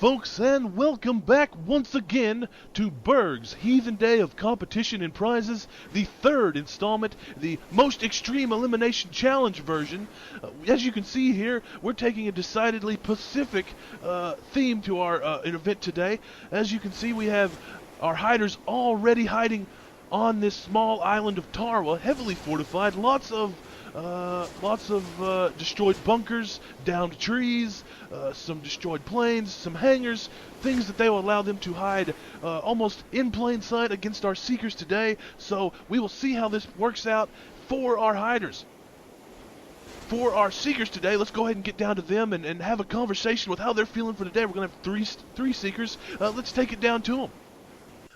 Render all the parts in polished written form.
folks, and welcome back once again to Berg'S Heathen Day of Competition and Prizes, the third installment, the most extreme elimination challenge version. As you can see here, we're taking a decidedly Pacific theme to our event today. As you can see, we have our hiders already hiding on this small island of Tarawa, heavily fortified, lots of destroyed bunkers, downed trees, some destroyed planes, some hangars, things that they will allow them to hide almost in plain sight against our seekers today. So we will see how this works out for our hiders. For our seekers today, let's go ahead and get down to them and have a conversation with how they're feeling for today. We're going to have three seekers. Let's take it down to them.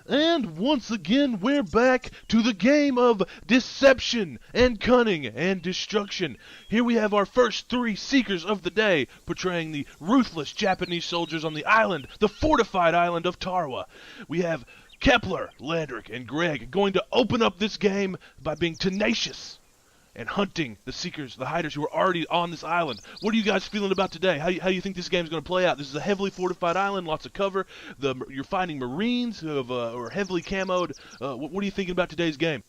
And once again, we're back to the game of deception and cunning and destruction. Here we have our first three seekers of the day, portraying the ruthless Japanese soldiers on the island, the fortified island of Tarawa. We have Kepler, Landrick, and Greg going to open up this game by being tenacious and hunting the seekers, the hiders who are already on this island. What are you guys feeling about today? How do you think this game is going to play out? This is a heavily fortified island, lots of cover. You're finding Marines who are heavily camoed. What are you thinking about today's game?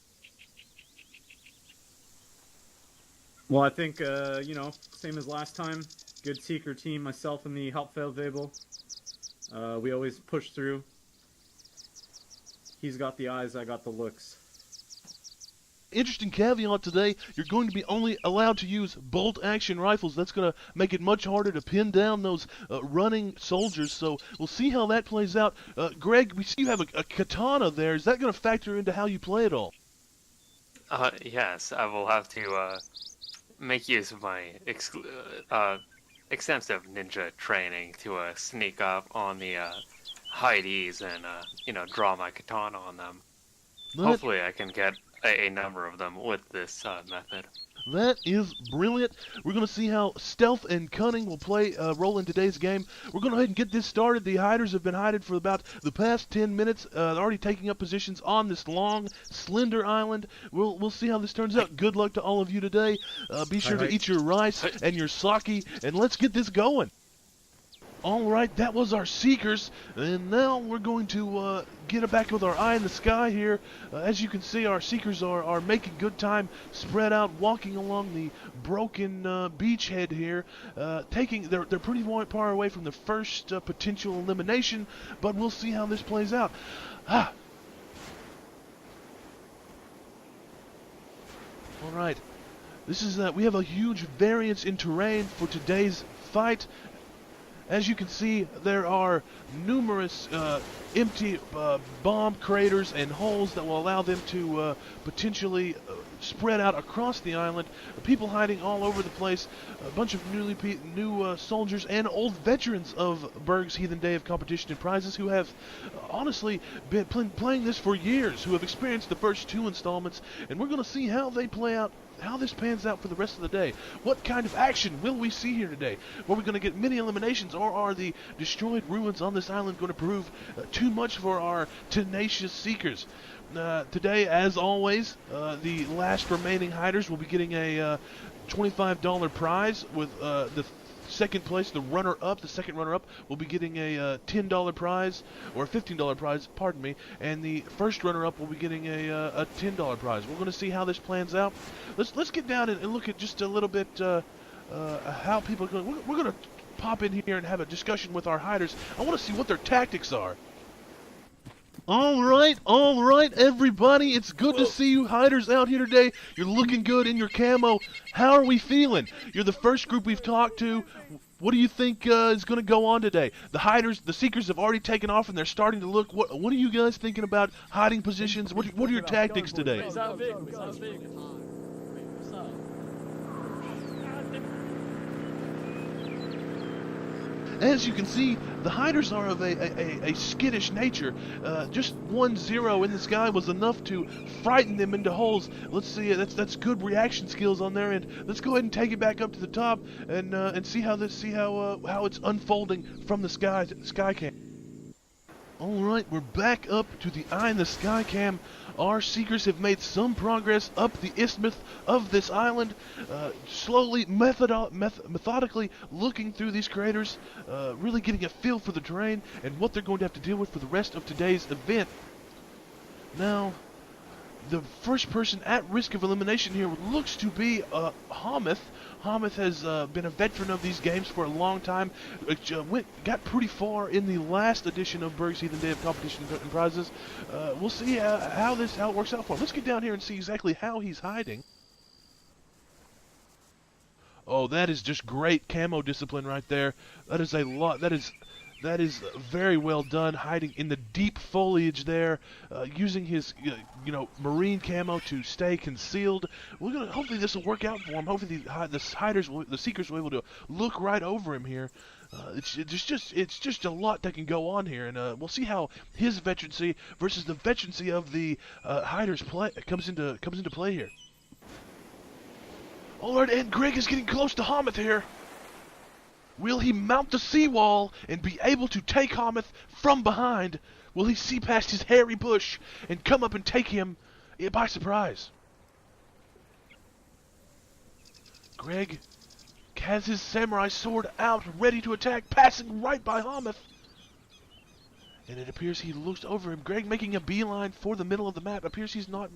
Well, I think, same as last time. Good seeker team, myself and the Hauptfeldwebel. We always push through. He's got the eyes, I got the looks. Interesting caveat today, you're going to be only allowed to use bolt-action rifles. That's going to make it much harder to pin down those running soldiers, so we'll see how that plays out. Greg, we see you have a katana there. Is that going to factor into how you play it all? Yes, I will have to make use of my extensive ninja training to sneak up on the hidees and, draw my katana on them. Hopefully I can get a number of them with this method. That is brilliant. We're going to see how stealth and cunning will play a role in today's game. We're going to go ahead and get this started. The hiders have been hiding for about the past 10 minutes. They're already taking up positions on this long, slender island. We'll see how this turns out. Good luck to all of you today. Be sure to eat your rice and your sake, and let's get this going. Alright, that was our seekers, and now we're going to get it back with our eye in the sky here. As you can see, our seekers are making good time, spread out, walking along the broken beachhead here. They're pretty far away from the first potential elimination, but we'll see how this plays out. Alright, this is we have a huge variance in terrain for today's fight. As you can see, there are numerous empty bomb craters and holes that will allow them to potentially spread out across the island. People hiding all over the place. A bunch of new soldiers and old veterans of Berg'S Heathen Day of Competition and Prizes who have honestly been playing this for years, who have experienced the first two installments, and we're going to see how they play out, how this pans out for the rest of the day. What kind of action will we see here today? Are we going to get many eliminations, or are the destroyed ruins on this island going to prove too much for our tenacious seekers? Today, as always, the last remaining hiders will be getting a $25 prize, with the second place, the second runner-up, will be getting a $10 prize, or a $15 prize, pardon me, and the first runner-up will be getting a $10 prize. We're going to see how this plans out. Let's get down and look at just a little bit how people are going. We're going to pop in here and have a discussion with our hiders. I want to see what their tactics are. All right, everybody. It's good to see you hiders out here today. You're looking good in your camo. How are we feeling? You're the first group we've talked to. What do you think is going to go on today? The seekers have already taken off and they're starting to look. What are you guys thinking about hiding positions? What are your tactics today? As you can see, the hiders are of a skittish nature. Just 1-0 in the sky was enough to frighten them into holes. Let's see, that's good reaction skills on their end. Let's go ahead and take it back up to the top and see how it's unfolding from the sky cam. Alright, we're back up to the eye in the sky cam. Our seekers have made some progress up the isthmus of this island, slowly, methodically looking through these craters, really getting a feel for the terrain and what they're going to have to deal with for the rest of today's event. Now, the first person at risk of elimination here looks to be Hameth. Hameth has been a veteran of these games for a long time. Got pretty far in the last edition of Berg'S Heathen Day of Competition and Prizes. We'll see how it works out for him. Let's get down here and see exactly how he's hiding. Oh, that is just great camo discipline right there. That is a lot. That is very well done, hiding in the deep foliage there, using his, marine camo to stay concealed. Hopefully this will work out for him. Hopefully the seekers will be able to look right over him here. It's just a lot that can go on here, and we'll see how his veterancy versus the veterancy of the hiders comes into play here. All right, and Greg is getting close to Hameth here. Will he mount the seawall and be able to take Hameth from behind? Will he see past his hairy bush and come up and take him by surprise? Greg has his samurai sword out, ready to attack, passing right by Hameth. And it appears he looks over him. Greg making a beeline for the middle of the map. Appears he's not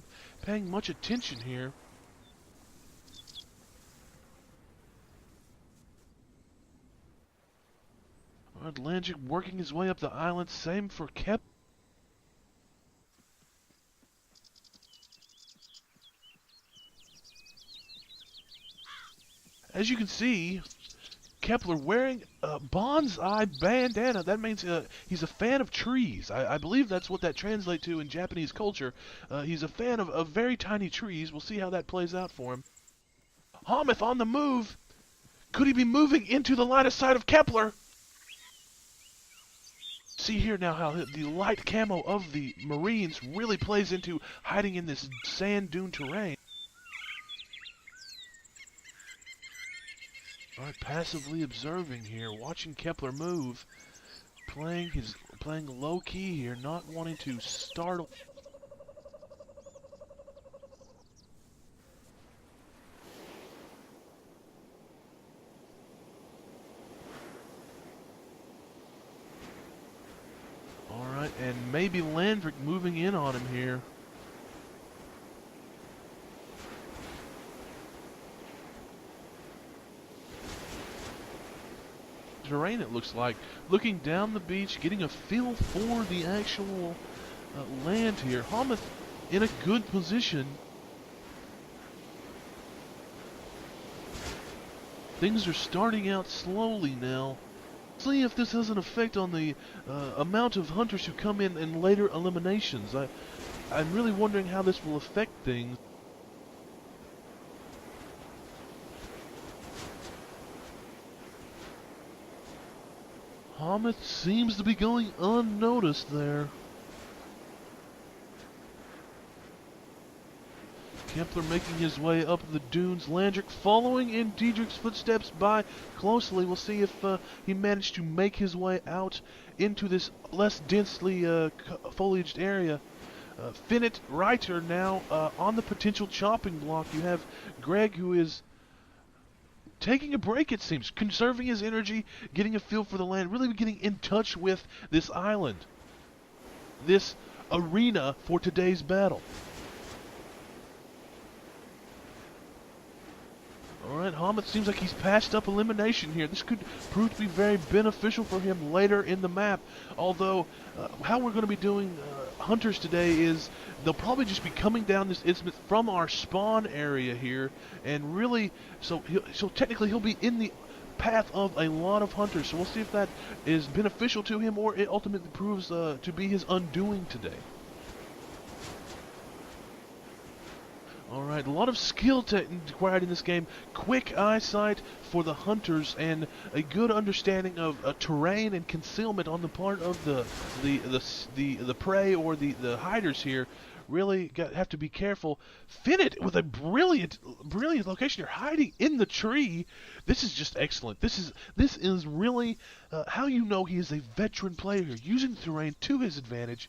paying much attention here. Atlantic working his way up the island. Same for Kep. As you can see, Kepler wearing a bonsai bandana. That means he's a fan of trees. I believe that's what that translates to in Japanese culture. He's a fan of very tiny trees. We'll see how that plays out for him. Hameth on the move. Could he be moving into the line of sight of Kepler? See here now how the light camo of the Marines really plays into hiding in this sand dune terrain. Alright, passively observing here, watching Kepler move, playing low key here, not wanting to startle. Alright, and maybe Landrick moving in on him here. Terrain, it looks like. Looking down the beach, getting a feel for the actual land here. Hameth in a good position. Things are starting out slowly now. See if this has an effect on the amount of hunters who come in later eliminations. I'm really wondering how this will affect things. Hameth seems to be going unnoticed there. Kepler making his way up the dunes. Landrick following in Diedrich's footsteps by closely. We'll see if he managed to make his way out into this less densely foliaged area. Finnet Reiter now on the potential chopping block. You have Greg, who is taking a break, it seems, conserving his energy, getting a feel for the land, really getting in touch with this island, this arena for today's battle. Alright, Hameth seems like he's passed up elimination here. This could prove to be very beneficial for him later in the map. Although, how we're going to be doing hunters today is they'll probably just be coming down this isthmus from our spawn area here. And really, so technically he'll be in the path of a lot of hunters. So we'll see if that is beneficial to him or it ultimately proves to be his undoing today. Alright, a lot of skill required in this game. Quick eyesight for the hunters and a good understanding of terrain and concealment on the part of the prey or the hiders here. Really have to be careful. Finnet with a brilliant location here, hiding in the tree. This is just excellent. This is really how you know he is a veteran player here, using the terrain to his advantage.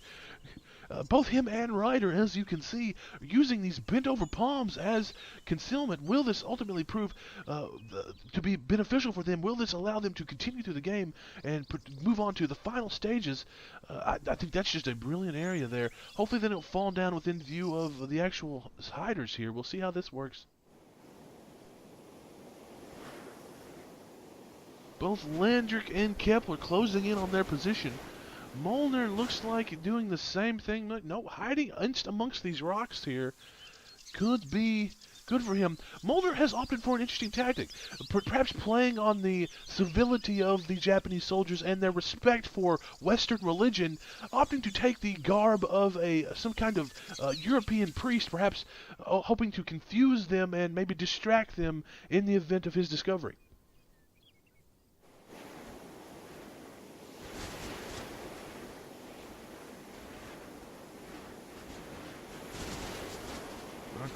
Both him and Ryder, as you can see, are using these bent-over palms as concealment. Will this ultimately prove to be beneficial for them? Will this allow them to continue through the game and move on to the final stages? I think that's just a brilliant area there. Hopefully then it'll fall down within view of the actual hiders here. We'll see how this works. Both Landrick and Kepler closing in on their position. Molnar looks like doing the same thing. No, hiding amongst these rocks here could be good for him. Molnar has opted for an interesting tactic, perhaps playing on the civility of the Japanese soldiers and their respect for Western religion, opting to take the garb of some kind of European priest, perhaps hoping to confuse them and maybe distract them in the event of his discovery.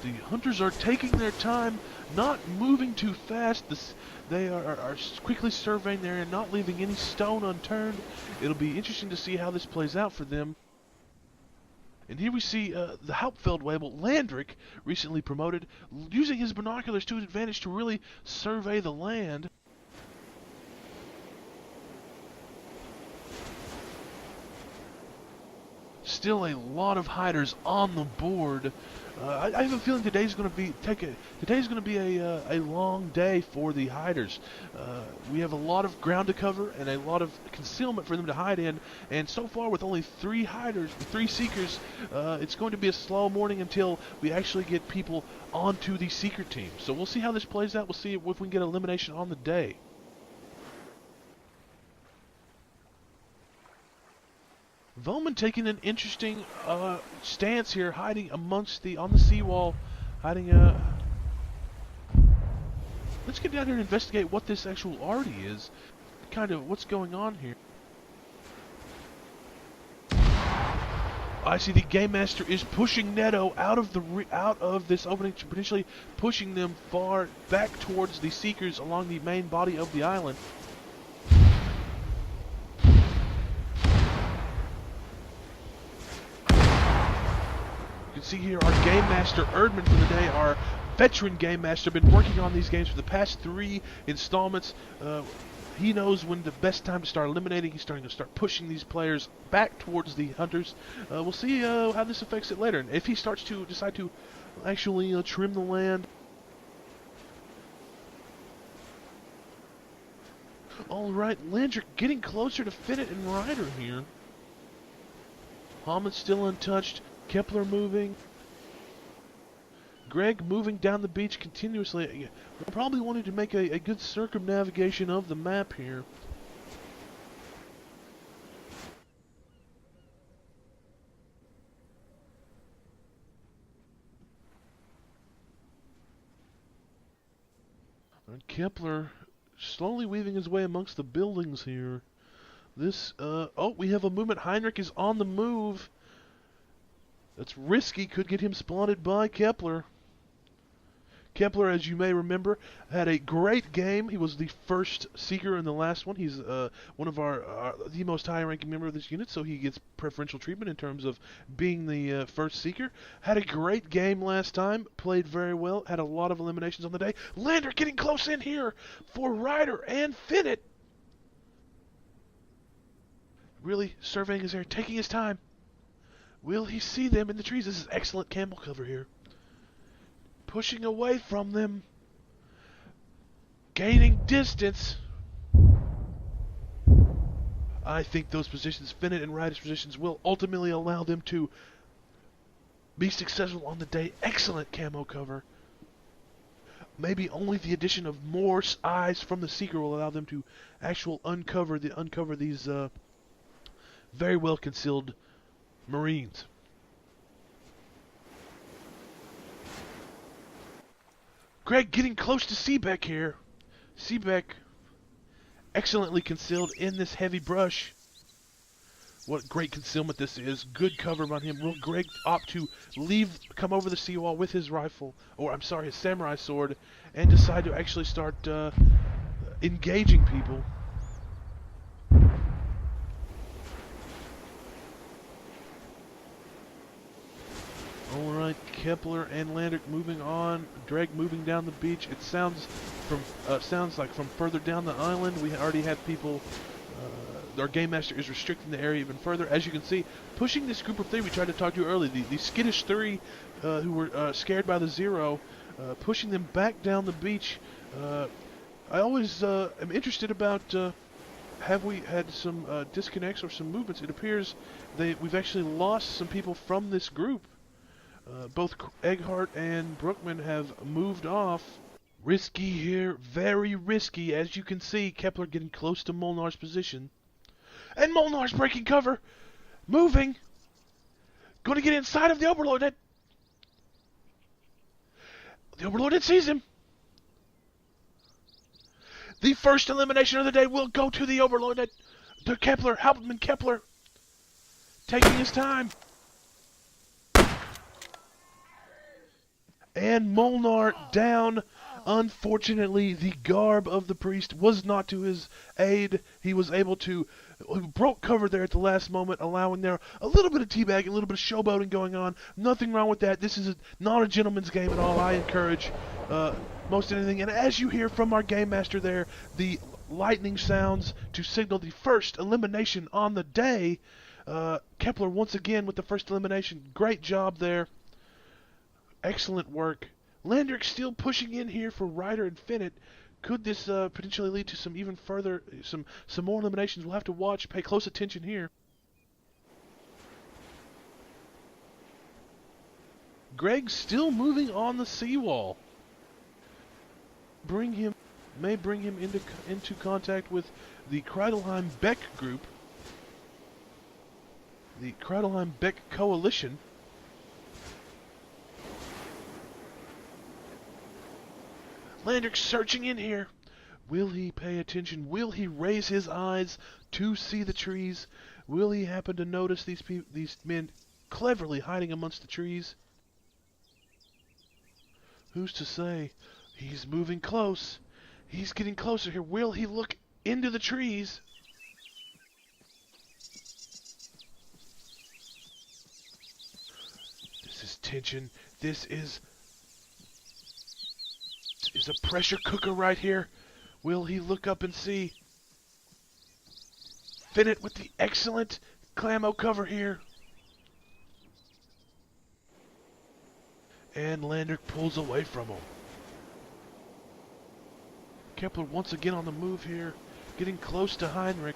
The hunters are taking their time, not moving too fast. They are quickly surveying the area, not leaving any stone unturned. It'll be interesting to see how this plays out for them. And here we see the Hauptfeldwebel, Landrick, recently promoted, using his binoculars to his advantage to really survey the land. Still a lot of hiders on the board. I have a feeling today's going to be a long day for the hiders. We have a lot of ground to cover and a lot of concealment for them to hide in. And so far, with only 3 seekers, it's going to be a slow morning until we actually get people onto the seeker team. So we'll see how this plays out. We'll see if we can get elimination on the day. Voman taking an interesting stance here, hiding amongst on the seawall, hiding. Let's get down here and investigate what this actual arty is, kind of what's going on here. I see the Game Master is pushing Netto out of this opening, potentially pushing them far back towards the Seekers along the main body of the island. You can see here our Game Master, Erdman, for the day, our veteran Game Master, been working on these games for the past 3 installments. He knows when the best time to start eliminating. He's starting to start pushing these players back towards the hunters. We'll see how this affects it later. And if he starts to decide to actually trim the land. Alright, Landrick getting closer to Finnet and Ryder here. Hammond's still untouched. Kepler moving. Greg moving down the beach continuously. We're probably wanting to make a good circumnavigation of the map here. And Kepler slowly weaving his way amongst the buildings here. This, oh, we have a movement. Heinrich is on the move. That's risky, could get him spotted by Kepler. Kepler, as you may remember, had a great game. He was the first Seeker in the last one. He's one of the most high-ranking member of this unit, so he gets preferential treatment in terms of being the first Seeker. Had a great game last time, played very well, had a lot of eliminations on the day. Lander getting close in here for Ryder and Finnet. Really surveying his area, taking his time. Will he see them in the trees? This is excellent camel cover here. Pushing away from them. Gaining distance. I think those positions, Finnet and Ryder's positions, will ultimately allow them to be successful on the day. Excellent camo cover. Maybe only the addition of more eyes from the Seeker will allow them to uncover these very well concealed Marines. Greg getting close to Seebeck here. Seebeck excellently concealed in this heavy brush. What great concealment this is. Good cover on him. Will Greg opt to come over the seawall with his rifle, or I'm sorry, his samurai sword, and decide to actually start engaging people? Alright, Kepler and Landrick moving on. Greg moving down the beach. It sounds like from further down the island. We already have people. Our game master is restricting the area even further. As you can see, pushing this group of three we tried to talk to earlier, the skittish three who were scared by the zero, pushing them back down the beach. I always am interested about have we had some disconnects or some movements. It appears we've actually lost some people from this group. Both Egghart and Brookman have moved off. Risky here, very risky. As you can see, Kepler getting close to Molnar's position. And Molnar's breaking cover. Moving. Going to get inside of the Overlord. The Overlord sees him. The first elimination of the day will go to the Overlord. To Kepler, Hauptmann Kepler. Taking his time. And Molnar down. Unfortunately, the garb of the priest was not to his aid. He was able to broke cover there at the last moment, allowing there a little bit of teabagging, a little bit of showboating going on. Nothing wrong with that. This is not a gentleman's game at all. I encourage most anything. And as you hear from our game master there, the lightning sounds to signal the first elimination on the day. Kepler once again with the first elimination. Great job there. Excellent work. Landrick still pushing in here for Ryder and Finnet. Could this potentially lead to some even further, some more eliminations? We'll have to watch, pay close attention here. Greg still moving on the seawall. May bring him into contact with the Kreidelheim-Beck group, the Kreidelheim-Beck coalition. Landrick searching in here. Will he pay attention? Will he raise his eyes to see the trees? Will he happen to notice these men cleverly hiding amongst the trees? Who's to say? He's moving close. He's getting closer here. Will he look into the trees? This is tension. This is a pressure cooker right here. Will he look up and see? Finnet with the excellent camo cover here. And Landrick pulls away from him. Kepler once again on the move here, getting close to Heinrich.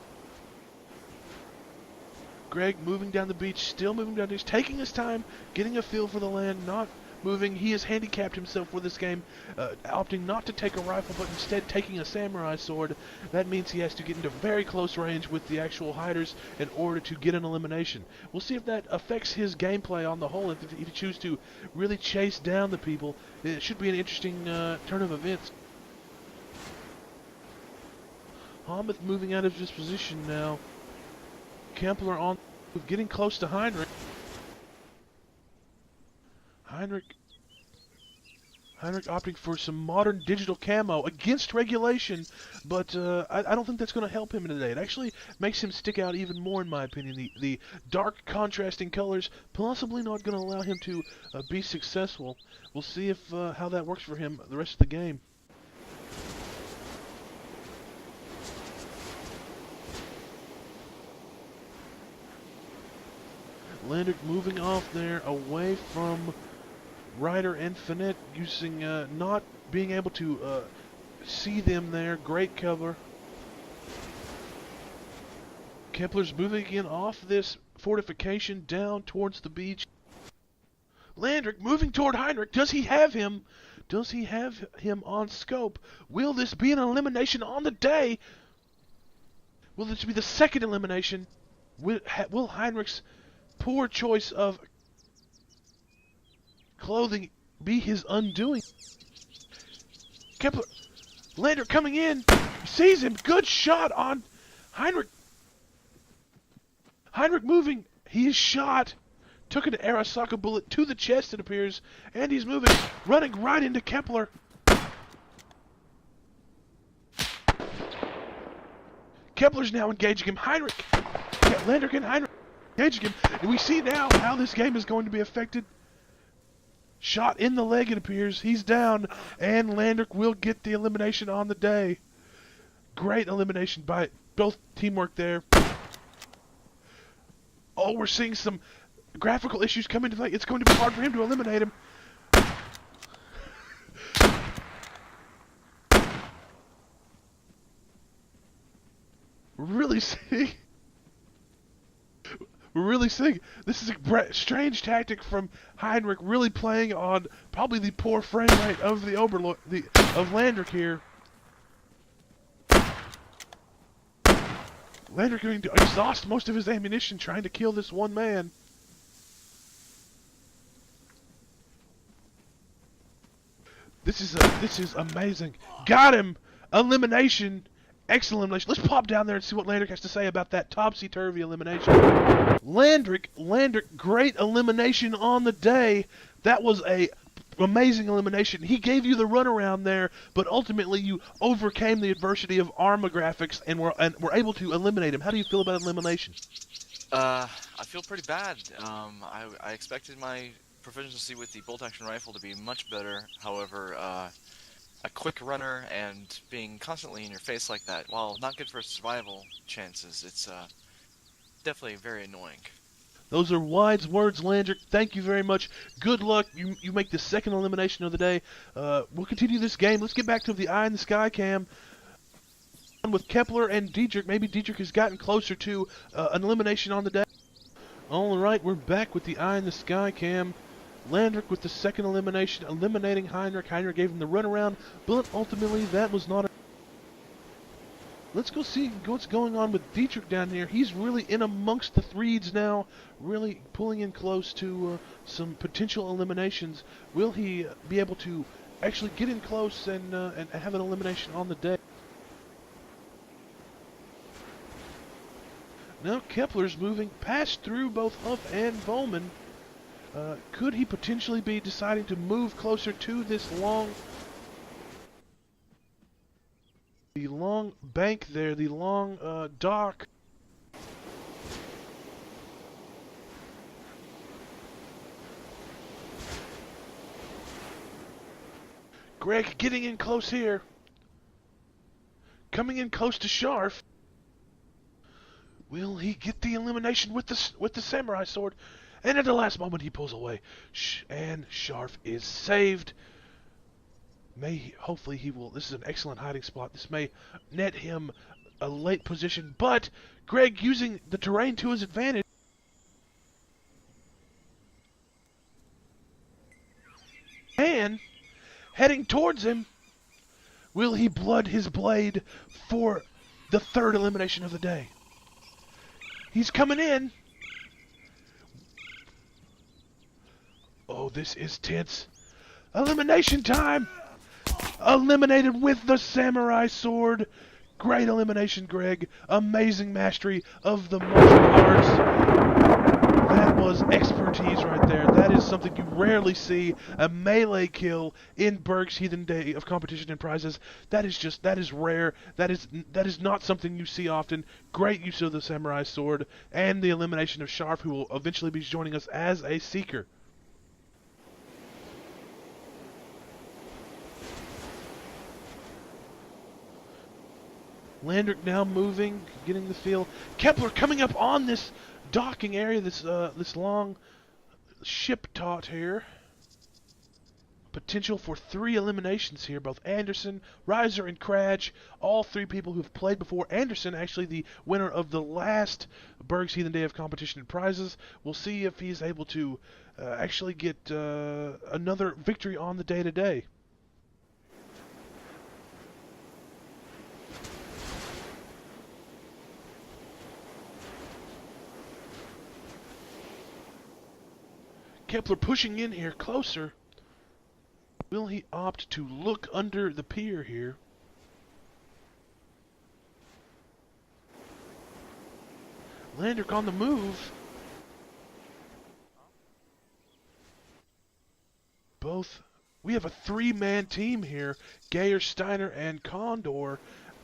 Greg moving down the beach, still moving down. He's taking his time, getting a feel for the land, not moving. He has handicapped himself for this game, opting not to take a rifle, but instead taking a samurai sword. That means he has to get into very close range with the actual hiders in order to get an elimination. We'll see if that affects his gameplay on the whole. If he chooses to really chase down the people, it should be an interesting turn of events. Hameth moving out of his position now. Kepler on, getting close to Heinrich. Heinrich opting for some modern digital camo against regulation, but I don't think that's going to help him today. It actually makes him stick out even more, in my opinion. The dark contrasting colors possibly not going to allow him to be successful. We'll see if how that works for him the rest of the game. Landrick moving off there away from Ryder and Finette, using not being able to see them there. Great cover. Kepler's moving again off this fortification down towards the beach. Landrick moving toward Heinrich. Does he have him? Does he have him on scope? Will this be an elimination on the day? Will this be the second elimination? Will Heinrich's poor choice of clothing be his undoing? Kepler, Lander coming in, sees him, good shot on Heinrich. Heinrich moving, he is shot. Took an Arasaka bullet to the chest, it appears, and he's moving, running right into Kepler. Kepler's now engaging him. Heinrich, Lander and Heinrich engaging him, and we see now how this game is going to be affected. Shot in the leg, it appears. He's down, and Landrick will get the elimination on the day. Great elimination by both teamwork there. Oh, we're seeing some graphical issues come into play. It's going to be hard for him to eliminate him. We're really seeing this is a strange tactic from Heinrich, really playing on probably the poor frame rate of the Oberlord, of Landrick here. Landrick going to exhaust most of his ammunition trying to kill this one man. This is amazing. Got him! Elimination. Excellent elimination. Let's pop down there and see what Landrick has to say about that topsy-turvy elimination. Landrick, great elimination on the day. That was a amazing elimination. He gave you the runaround there, but ultimately you overcame the adversity of armor graphics and were able to eliminate him. How do you feel about elimination? I feel pretty bad. I expected my proficiency with the bolt-action rifle to be much better. However, a quick runner and being constantly in your face like that, while not good for survival chances, it's definitely very annoying. Those are wise words, Landrick. Thank you very much. Good luck. You make the second elimination of the day. We'll continue this game. Let's get back to the Eye in the Sky cam with Kepler and Dietrich. Maybe Dietrich has gotten closer to an elimination on the day. All right, we're back with the Eye in the Sky cam. Landrick with the second elimination, eliminating Heinrich. Heinrich gave him the runaround, but ultimately that was not a... Let's go see what's going on with Dietrich down here. He's really in amongst the threeds now, really pulling in close to some potential eliminations. Will he be able to actually get in close and have an elimination on the day? Now Kepler's moving past through both Huff and Bowman. Could he potentially be deciding to move closer to this long bank there, the long dock? Greg getting in close here. Coming in close to Sharf. Will he get the elimination with the samurai sword? And at the last moment, he pulls away. And Sharf is saved. Hopefully he will. This is an excellent hiding spot. This may net him a late position. But Greg using the terrain to his advantage. And heading towards him. Will he blood his blade for the third elimination of the day? He's coming in. Oh, this is tense. Elimination time! Eliminated with the samurai sword. Great elimination, Greg. Amazing mastery of the martial arts. That was expertise right there. That is something you rarely see. A melee kill in Berg's Heathen Day of Competition and Prizes. That is rare. That is not something you see often. Great use of the samurai sword and the elimination of Sharf, who will eventually be joining us as a seeker. Landrick now moving, getting the feel. Kepler coming up on this docking area, this long ship taut here. Potential for 3 eliminations here. Both Anderson, Reiser, and Cratch, all 3 people who've played before. Anderson, actually the winner of the last Berg's Heathen Day of Competition and Prizes. We'll see if he's able to actually get another victory on the day today. Kepler pushing in here closer. Will he opt to look under the pier here? Landrick on the move. We have a three-man team here. Gayer, Steiner, and Condor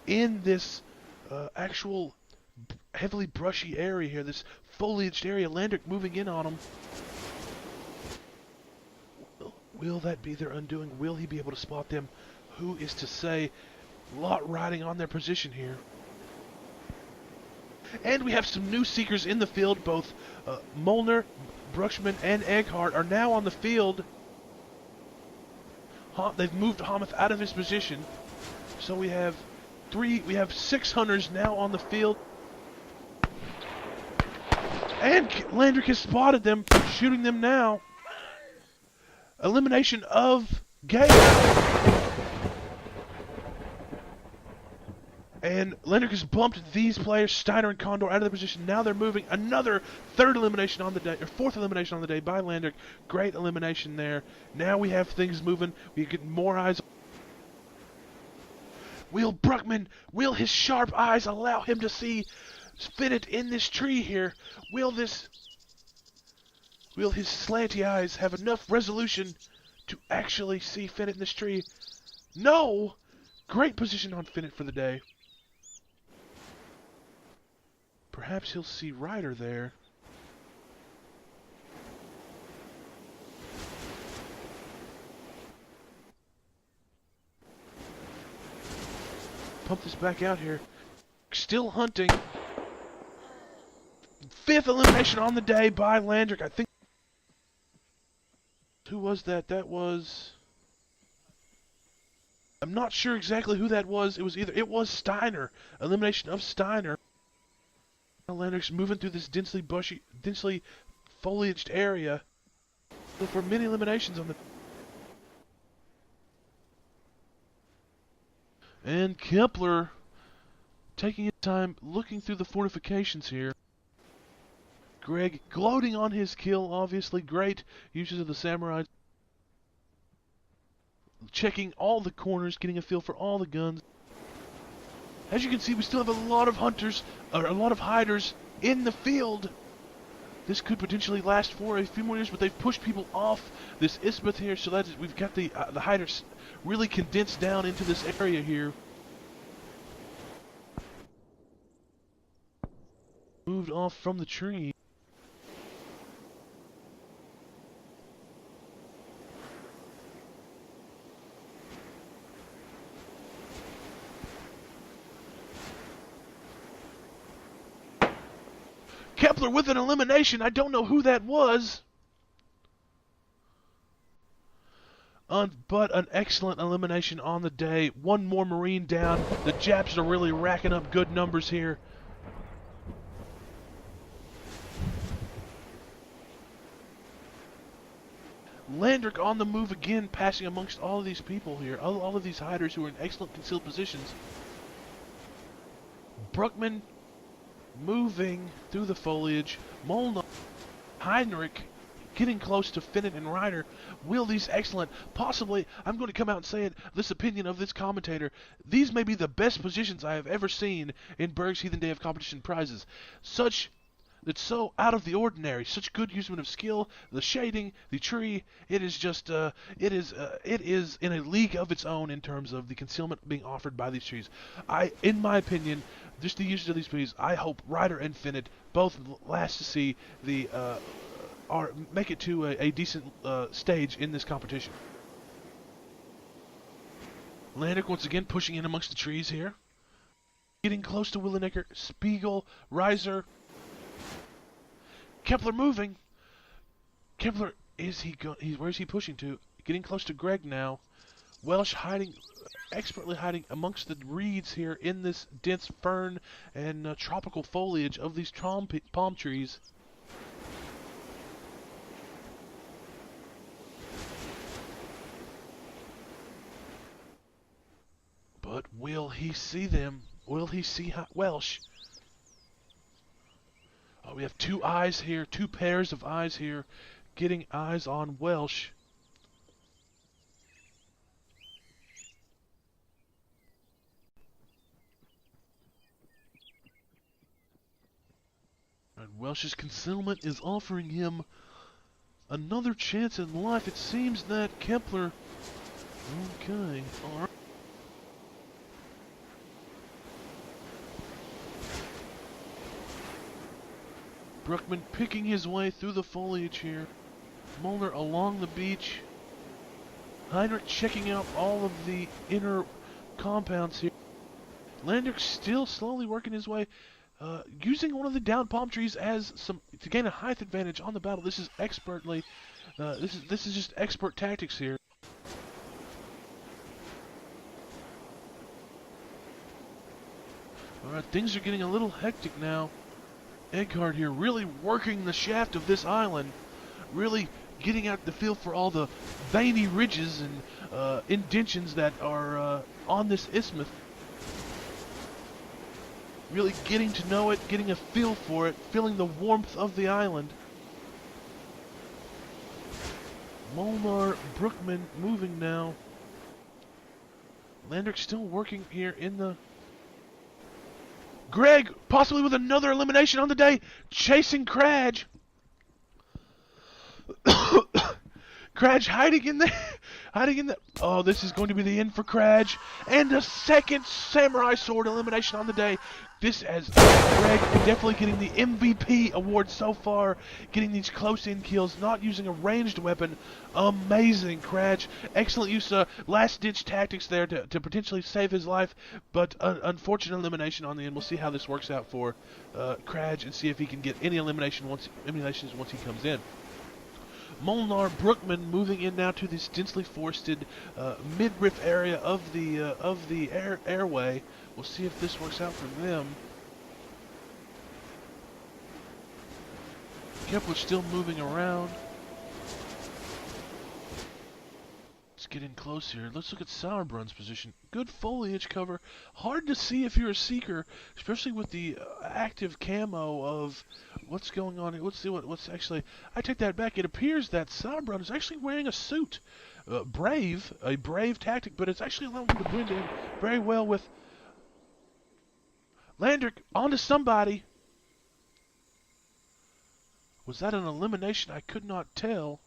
in this actual heavily brushy area here, this foliaged area. Landrick moving in on them. Will that be their undoing? Will he be able to spot them? Who is to say? A lot riding on their position here. And we have some new seekers in the field. Both Molnar, Bruchman, and Egghart are now on the field. They've moved Hamath out of his position. So we have 6 hunters now on the field. And Landrick has spotted them, shooting them now. Elimination of Gayer. And Landrick has bumped these players, Steiner and Condor, out of their position. Now they're moving. Another third elimination on the day, or fourth elimination on the day by Landrick. Great elimination there. Now we have things moving. We get more eyes. Will Bruchman, will his sharp eyes allow him to see Finnet in this tree here? Will his slanty eyes have enough resolution to actually see Finnet in this tree? No! Great position on Finnet for the day. Perhaps he'll see Ryder there. Pump this back out here. Still hunting. Fifth elimination on the day by Landrick. I think. Who was that? That was. I'm not sure exactly who that was. It was Steiner. Elimination of Steiner. Landrick's moving through this densely foliaged area. Look for many eliminations on the. And Kepler taking his time looking through the fortifications here. Greg gloating on his kill, obviously. Great uses of the samurai. Checking all the corners, getting a feel for all the guns. As you can see, we still have a lot of hunters, or a lot of hiders in the field. This could potentially last for a few more years, but they've pushed people off this isthmus here, so that we've got the hiders really condensed down into this area here. Moved off from the tree. Kepler with an elimination. I don't know who that was. But an excellent elimination on the day. One more Marine down. The Japs are really racking up good numbers here. Landrick on the move again, passing amongst all of these people here. All of these hiders who are in excellent concealed positions. Bruchman moving through the foliage. Molnar, Heinrich getting close to Finnet and Ryder. Will these excellent, possibly, I'm going to come out and say it, this opinion of this commentator, these may be the best positions I have ever seen in Berg's Heathen Day of Competition prizes. It's so out of the ordinary, such good usement of skill, the shading, the tree, it is just, it is in a league of its own in terms of the concealment being offered by these trees. In my opinion, just the usage of these trees, I hope Ryder and Finnet both last to see the, make it to a decent stage in this competition. Landrick once again pushing in amongst the trees here. Getting close to Willenecker, Spiegel, Reiser. Kepler moving. Kepler, where is he pushing to? Getting close to Greg now. Welsh expertly hiding amongst the reeds here in this dense fern and tropical foliage of these palm trees. But will he see them? Will he see Welsh? Oh, we have two eyes here, two pairs of eyes here, getting eyes on Welsh. And Welsh's concealment is offering him another chance in life. It seems that Kepler... Okay, alright. Bruckman picking his way through the foliage here. Molnar along the beach. Heinrich checking out all of the inner compounds here. Landrick still slowly working his way, using one of the downed palm trees as to gain a height advantage on the battle. This is expertly, this is just expert tactics here. All right, things are getting a little hectic now. Eckhart here really working the shaft of this island, really getting out the feel for all the veiny ridges and indentions that are on this isthmus. Really getting to know it, getting a feel for it, feeling the warmth of the island. Molnar, Bruckman moving now. Landrick still working here in the... Greg, possibly with another elimination on the day, chasing Kraj. Kraj hiding in there, Oh, this is going to be the end for Kraj, and a second Samurai Sword elimination on the day. This has Greg definitely getting the MVP award so far, getting these close-in kills, not using a ranged weapon. Amazing, Kraj. Excellent use of last-ditch tactics there to potentially save his life, but unfortunate elimination on the end. We'll see how this works out for Kraj and see if he can get any eliminations once he comes in. Molnar Bruckman moving in now to this densely forested midriff area of the airway. We'll see if this works out for them. Kepler's still moving around. Let's get in close here. Let's look at Sauerbrun's position. Good foliage cover. Hard to see if you're a seeker, especially with the active camo of what's going on here. Let's see what's actually... I take that back. It appears that Sauerbrun is actually wearing a suit. A brave tactic, but it's actually allowing him to blend in very well with... Landrick, onto somebody. Was that an elimination? I could not tell.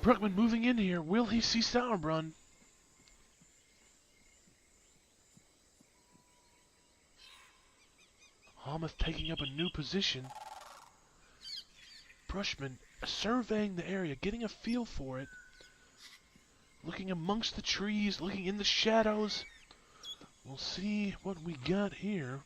Bruckman moving in here. Will he see Sauerbrun? Hamath taking up a new position. Brushman surveying the area, getting a feel for it. Looking amongst the trees, looking in the shadows. We'll see what we got here.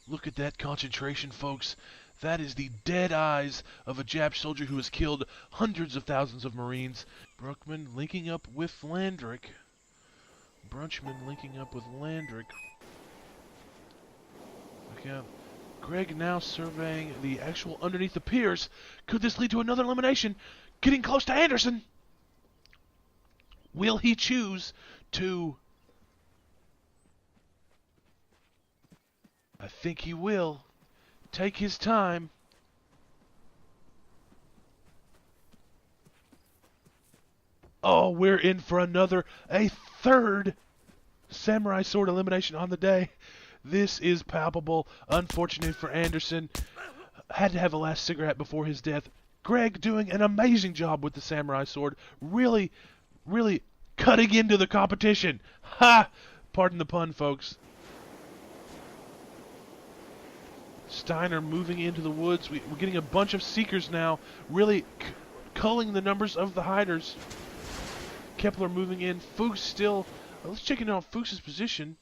Look at that concentration, folks. That is the dead eyes of a Jap soldier who has killed hundreds of thousands of Marines. Bruckman linking up with Landrick. Brunchman linking up with Landrick. Okay. Greg now surveying the actual underneath the piers. Could this lead to another elimination? Getting close to Anderson. Will he choose to... I think he will. Take his time. Oh, we're in for a third Samurai Sword elimination on the day. This is palpable. Unfortunate for Anderson. Had to have a last cigarette before his death. Greg doing an amazing job with the Samurai Sword. Really, really cutting into the competition. Ha! Pardon the pun, folks. Steiner moving into the woods. We're getting a bunch of seekers now, really culling the numbers of the hiders. Kepler moving in. Fuchs still... let's check in on Fuchs' position.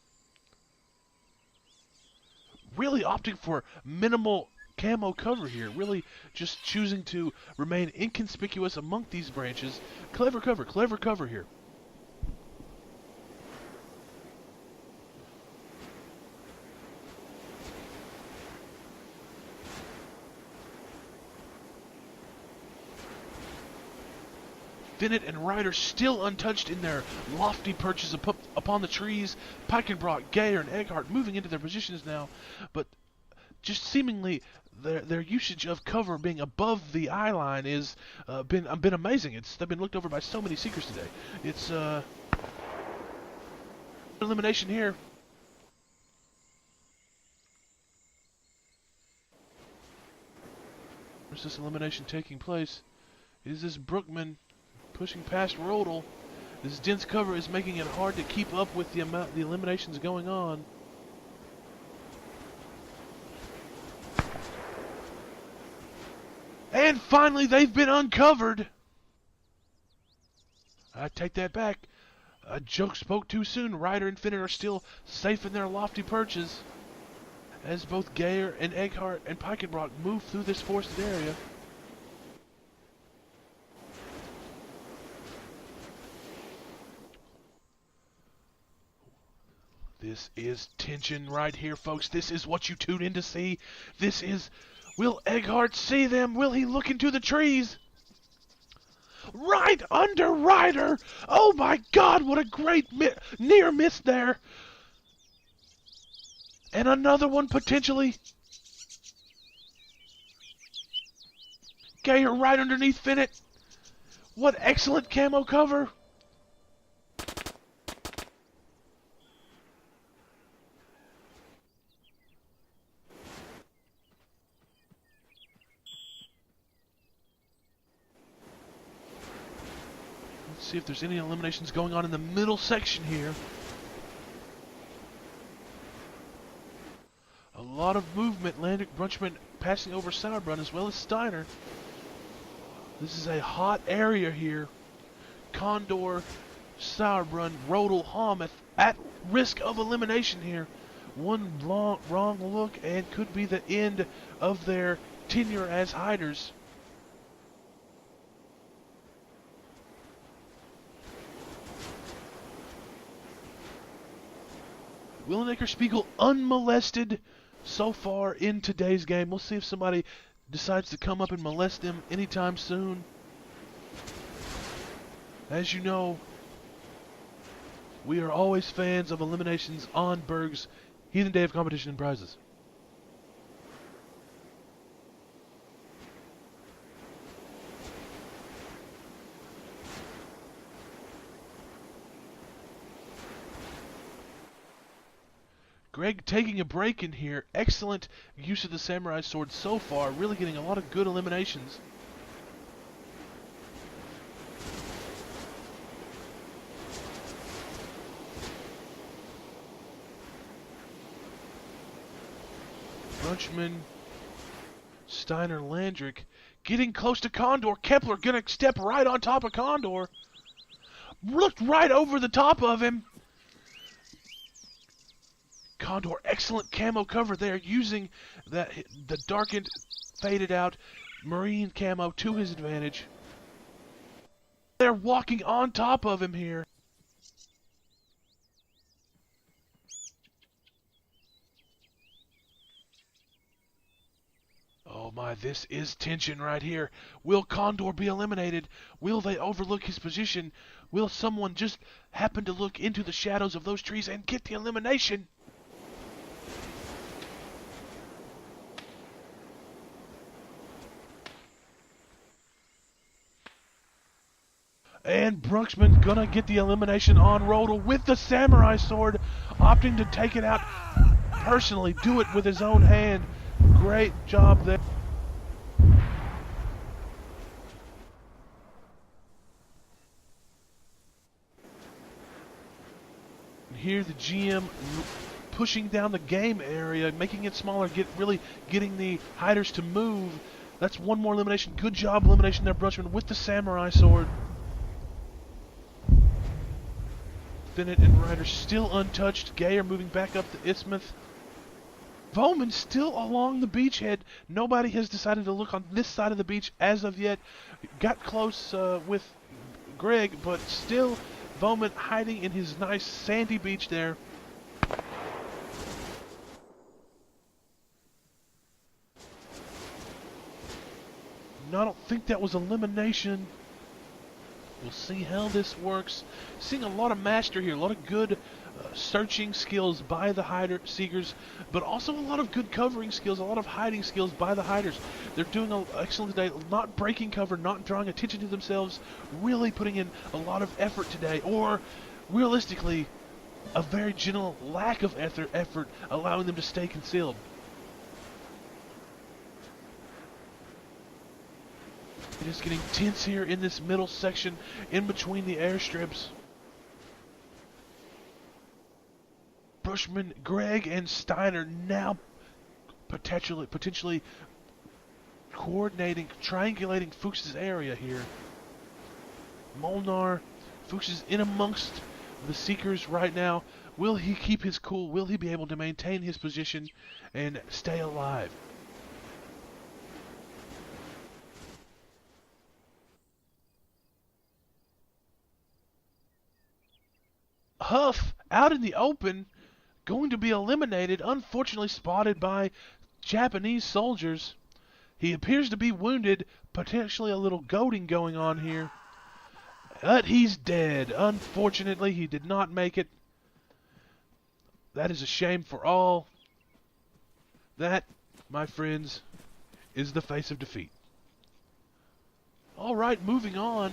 Really opting for minimal camo cover here. Really just choosing to remain inconspicuous among these branches. Clever cover here. Bennett and Ryder still untouched in their lofty perches upon the trees. Peikenbrock, Geyer, and Eckhart moving into their positions now, but just seemingly their usage of cover being above the eye line is been amazing. They've been looked over by so many seekers today. It's elimination here. Where's this elimination taking place? Is this Brookman pushing past Rodel? This dense cover is making it hard to keep up with the eliminations going on. And finally, they've been uncovered. I take that back. A joke spoke too soon. Ryder and Finner are still safe in their lofty perches as both Geyer and Eckhart and Peikenbrock move through this forested area. This is tension right here, folks. This is what you tune in to see. This is... Will Eckhart see them? Will he look into the trees? Right under Ryder! Oh my god, what a great near miss there! And another one potentially. Geyer right underneath Finnet. What excellent camo cover! Let's see if there's any eliminations going on in the middle section here. A lot of movement. Landrick, Brunchman passing over Sauerbrunn as well as Steiner. This is a hot area here. Condor, Sauerbrunn, Rodel, Hom at risk of elimination here. One wrong look and could be the end of their tenure as hiders. Willenaker Spiegel unmolested so far in today's game. We'll see if somebody decides to come up and molest them anytime soon. As you know, we are always fans of eliminations on Berg's Heathen Day of Competition and Prizes. Greg taking a break in here. Excellent use of the samurai sword so far. Really getting a lot of good eliminations. Brunchman, Steiner, Landrick getting close to Condor. Kepler gonna step right on top of Condor. Looked right over the top of him. Condor, excellent camo cover there, using the darkened, faded out marine camo to his advantage. They're walking on top of him here. Oh my, this is tension right here. Will Condor be eliminated? Will they overlook his position? Will someone just happen to look into the shadows of those trees and get the elimination? And Brooksman gonna get the elimination on Rodel with the samurai sword, opting to take it out personally, do it with his own hand. Great job there. And here the GM pushing down the game area, making it smaller, really getting the hiders to move. That's one more elimination. Good job elimination there, Brunchman, with the samurai sword. Bennett and Ryder still untouched. Geyer moving back up the isthmus. Bowman still along the beachhead. Nobody has decided to look on this side of the beach as of yet. Got close with Greg, but still Bowman hiding in his nice sandy beach there. No, I don't think that was elimination. We'll see how this works. Seeing a lot of master here, a lot of good searching skills by the seekers, but also a lot of good covering skills, a lot of hiding skills by the hiders. They're doing an excellent today, not breaking cover, not drawing attention to themselves, really putting in a lot of effort today, or realistically, a very general lack of effort allowing them to stay concealed. It is getting tense here in this middle section, in between the airstrips. Bushman, Greg, and Steiner now potentially coordinating, triangulating Fuchs' area here. Molnar, Fuchs is in amongst the Seekers right now. Will he keep his cool? Will he be able to maintain his position and stay alive? Huff, out in the open, going to be eliminated, unfortunately spotted by Japanese soldiers. He appears to be wounded, potentially a little goading going on here. But he's dead. Unfortunately, he did not make it. That is a shame for all. That, my friends, is the face of defeat. Alright, moving on.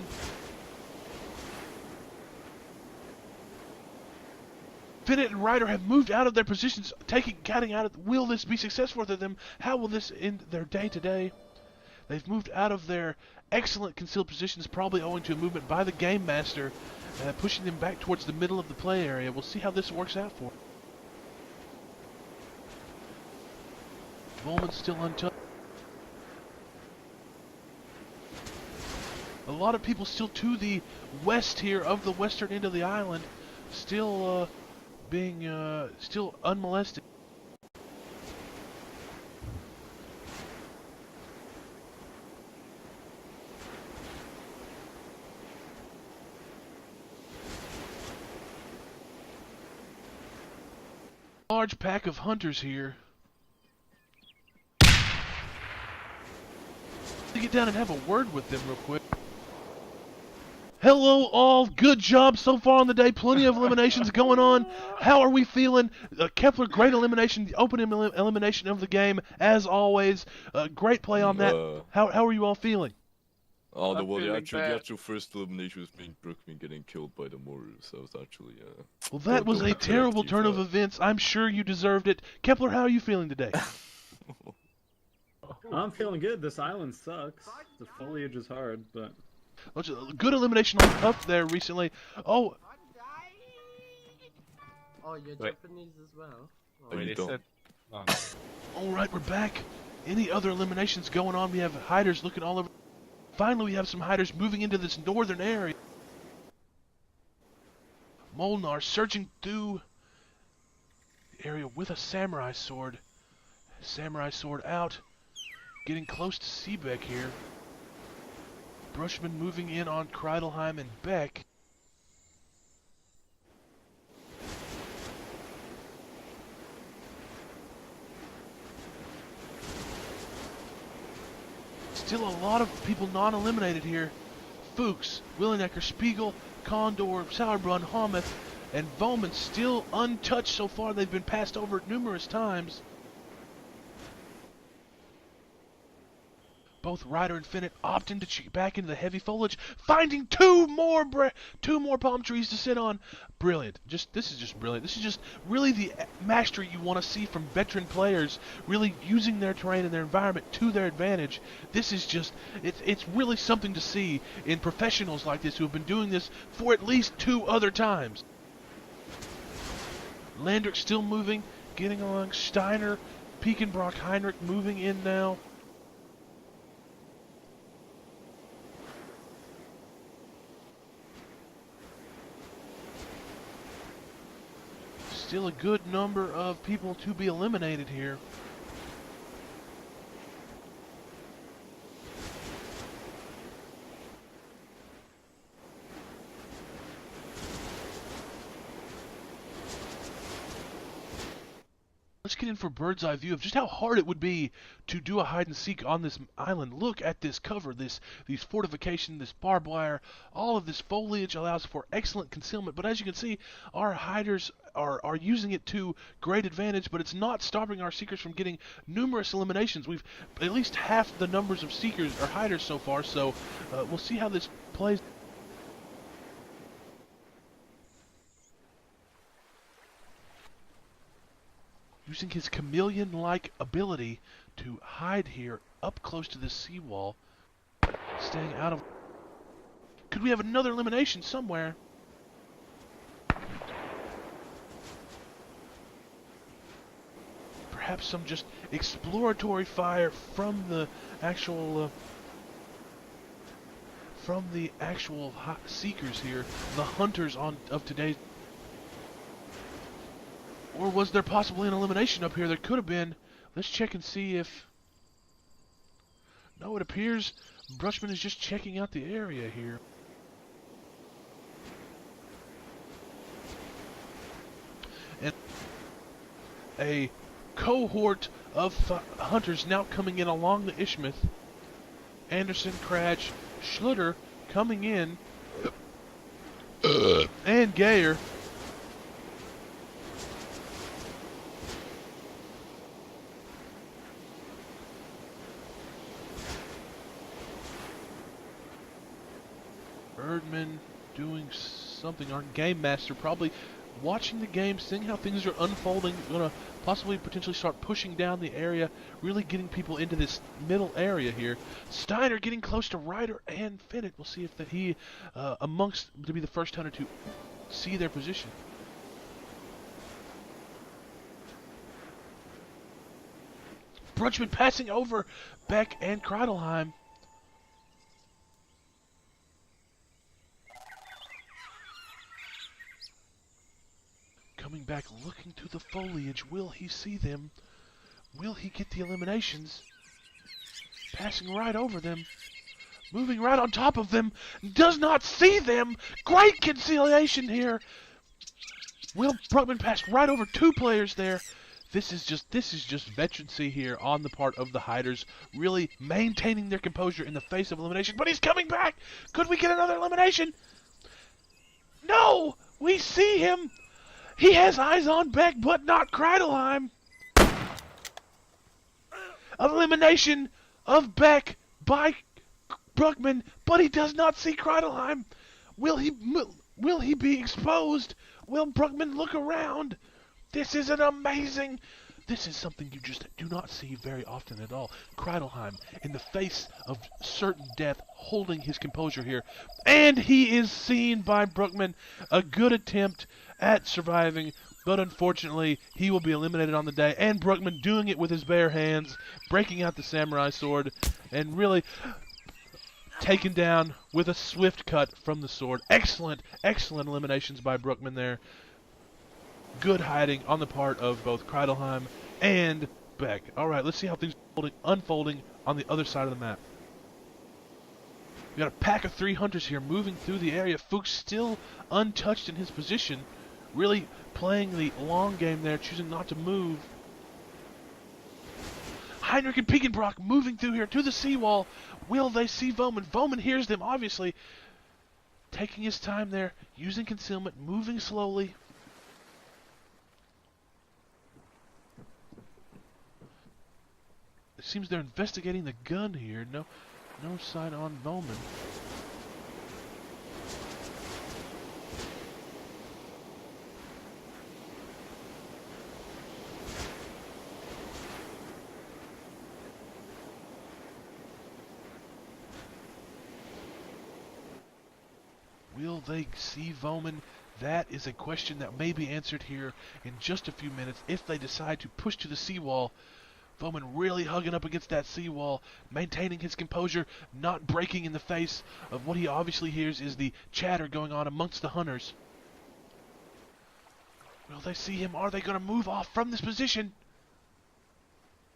Bennett and Ryder have moved out of their positions, getting out of. Will this be successful for them? How will this end their day today? They've moved out of their excellent concealed positions, probably owing to a movement by the Game Master, pushing them back towards the middle of the play area. We'll see how this works out for them. Volman's still untouched. A lot of people still to the west here of the western end of the island, still still unmolested. Large pack of hunters here. To get down and have a word with them real quick. Hello all, good job so far on the day, plenty of eliminations going on. How are we feeling? Kepler, great elimination, the opening elimination of the game, as always. Great play on that. How are you all feeling? Oh, I'm well, feeling the bad. actual first elimination was me and Brookman getting killed by the mortars. So it's actually, Well, that was a terrible turn of events. I'm sure you deserved it. Kepler, how are you feeling today? I'm feeling good. This island sucks. The foliage is hard, but... Good elimination on up there recently. Oh, you're Japanese as well? Oh, you don't. alright, we're back. Any other eliminations going on? We have hiders looking all over. Finally, we have some hiders moving into this northern area. Molnar searching through the area with a samurai sword. Samurai sword out. Getting close to Seebeck here. Brushman moving in on Kreidelheim and Beck. Still a lot of people non-eliminated here. Fuchs, Willenecker, Spiegel, Condor, Sauerbrunn, Homuth, and Volman still untouched so far. They've been passed over numerous times. Both Ryder and Fennett opting to check back into the heavy foliage, finding two more palm trees to sit on. Brilliant. This is just brilliant. This is just really the mastery you want to see from veteran players, really using their terrain and their environment to their advantage. This is just, it's really something to see in professionals like this who have been doing this for at least 2 other times. Landrick still moving, getting along. Steiner, Piekenbrock, Heinrich moving in now. Still a good number of people to be eliminated here. Let's get in for a bird's eye view of just how hard it would be to do a hide and seek on this island. Look at this cover, these fortifications, this barbed wire, all of this foliage allows for excellent concealment. But as you can see, our hiders are using it to great advantage, but it's not stopping our seekers from getting numerous eliminations. We've at least half the numbers of seekers or hiders so far, so we'll see how this plays. Using his chameleon-like ability to hide here up close to the seawall, staying out of... Could we have another elimination somewhere? Perhaps some just exploratory fire from the actual seekers here, the hunters of today's. Or was there possibly an elimination up here? There could have been. Let's check and see if... No, it appears Brushman is just checking out the area here. And a cohort of hunters now coming in along the Isthmus. Anderson, Cratch, Schluter coming in. And Gayer. Birdman doing something. Our game master probably watching the game, seeing how things are unfolding, gonna possibly potentially start pushing down the area, really getting people into this middle area here. Steiner getting close to Ryder and Fennett. We'll see if he amongst to be the first hunter to see their position. Brunchman passing over Beck and Kreidelheim. Coming back, looking through the foliage. Will he see them? Will he get the eliminations? Passing right over them. Moving right on top of them. Does not see them. Great conciliation here. Will Bruckman passed right over two players there. This is just veterancy here on the part of the hiders, really maintaining their composure in the face of elimination. But he's coming back. Could we get another elimination? No! We see him. He has eyes on Beck, but not Kreidelheim. Elimination of Beck by Bruckman, but he does not see Kreidelheim. Will he be exposed? Will Bruckman look around? This is an amazing... This is something you just do not see very often at all. Kreidelheim, in the face of certain death, holding his composure here. And he is seen by Bruckman. A good attempt at surviving, but unfortunately, he will be eliminated on the day. And Bruckman doing it with his bare hands, breaking out the samurai sword, and really taken down with a swift cut from the sword. Excellent, excellent eliminations by Bruckman there. Good hiding on the part of both Kreidelheim and Beck. Alright, let's see how things are unfolding on the other side of the map. We got a pack of 3 hunters here moving through the area. Fuchs still untouched in his position. Really playing the long game there, choosing not to move. Heinrich and Piekenbrock moving through here to the seawall. Will they see Voman? Voman hears them, obviously. Taking his time there, using concealment, moving slowly. It seems they're investigating the gun here. No sign on Voman. Will they see Voman? That is a question that may be answered here in just a few minutes if they decide to push to the seawall. Voman really hugging up against that seawall, maintaining his composure, not breaking in the face of what he obviously hears is the chatter going on amongst the hunters. Will they see him? Are they going to move off from this position?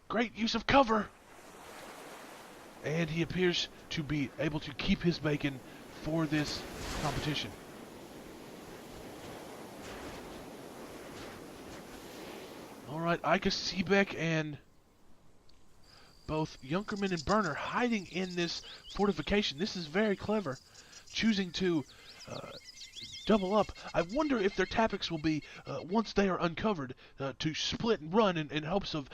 Great use of cover. And he appears to be able to keep his bacon for this competition. Alright, Ika Seebeck and both Junkerman and Berner hiding in this fortification. This is very clever. Choosing to double up. I wonder if their tactics will be, once they are uncovered, to split and run in hopes of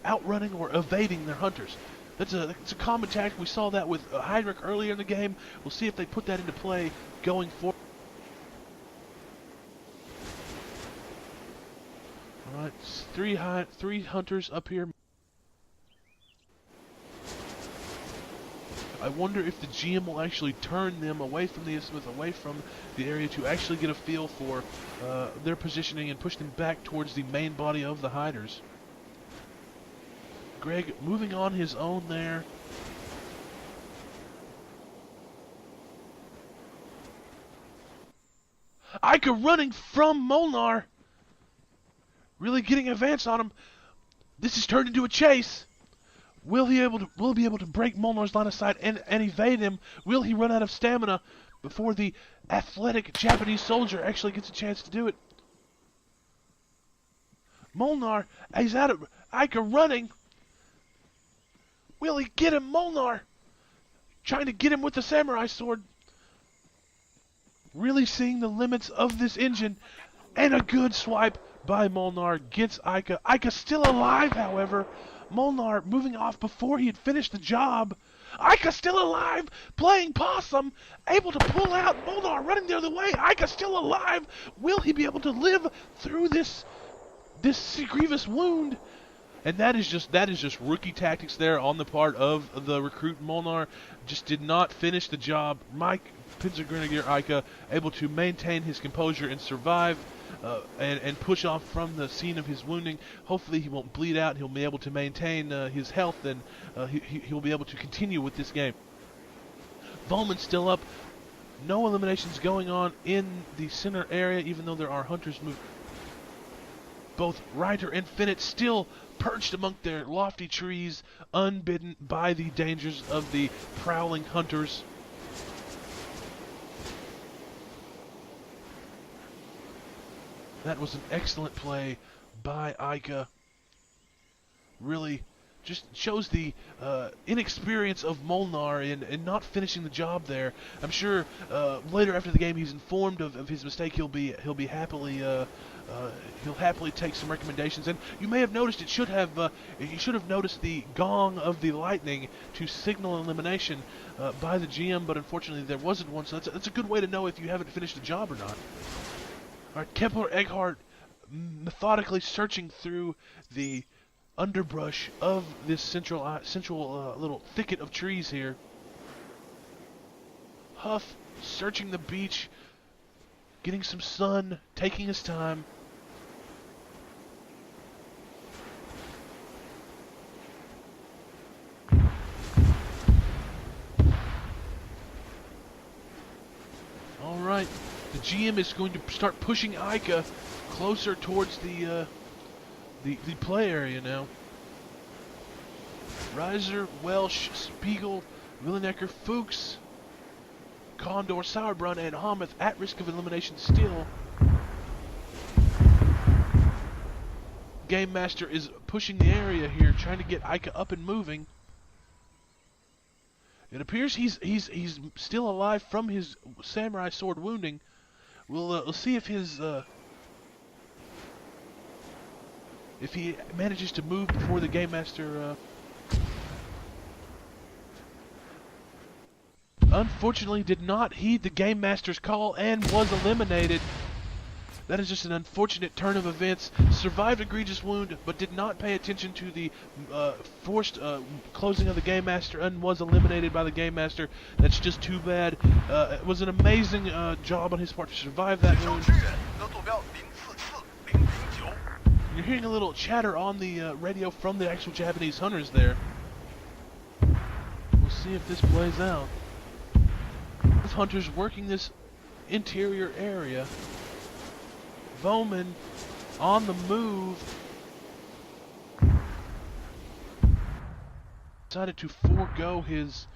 outrunning or evading their hunters. It's a common tactic. We saw that with Heinrich earlier in the game. We'll see if they put that into play going forward. Alright, three hunters up here. I wonder if the GM will actually turn them away from the Isthmus, away from the area, to actually get a feel for their positioning and push them back towards the main body of the hiders. Greg moving on his own there. Ika running from Molnar. Really getting advance on him. This has turned into a chase. Will he be able to break Molnar's line of sight and evade him? Will he run out of stamina before the athletic Japanese soldier actually gets a chance to do it? Molnar, he's out of Ika running. Will he get him? Molnar trying to get him with the samurai sword. Really seeing the limits of this engine, and a good swipe by Molnar gets Ika. Ika still alive, however. Molnar moving off before he had finished the job. Ika still alive, playing possum, able to pull out. Molnar running the other way. Ika still alive. Will he be able to live through this grievous wound? And that is just rookie tactics there on the part of the recruit. Molnar just did not finish the job. Mike Pinzergrenadier Ika able to maintain his composure and survive and push off from the scene of his wounding. Hopefully he won't bleed out. He'll be able to maintain his health, and he'll be able to continue with this game. Volman's still up. No eliminations going on in the center area, even though there are hunters moving. Both Reiter and Finnet still perched among their lofty trees, unbidden by the dangers of the prowling hunters. That was an excellent play by Ika. Really just shows the inexperience of Molnar in not finishing the job there. I'm sure later after the game he's informed of his mistake. He'll happily take some recommendations. And you may have noticed you should have noticed the gong of the lightning to signal elimination by the GM, but unfortunately there wasn't one. So that's a good way to know if you haven't finished the job or not. All right, Kepler Egghardt methodically searching through the underbrush of this central little thicket of trees here. Huff searching the beach, getting some sun, taking his time. All right, the GM is going to start pushing Ika closer towards the play area now. Reiser, Welsh, Spiegel, Villenecker, Fuchs, Condor, Sauerbrunn, and Hamath at risk of elimination still. Game Master is pushing the area here, trying to get Ika up and moving. It appears he's still alive from his samurai sword wounding. We'll see if he manages to move before the Game Master. Unfortunately, did not heed the Game Master's call and was eliminated. That is just an unfortunate turn of events. Survived a egregious wound, but did not pay attention to the forced closing of the Game Master and was eliminated by the Game Master. That's just too bad. It was an amazing job on his part to survive that wound. You're hearing a little chatter on the radio from the actual Japanese hunters there. We'll see if this plays out. With hunters working this interior area. Voman on the move. Decided to forego his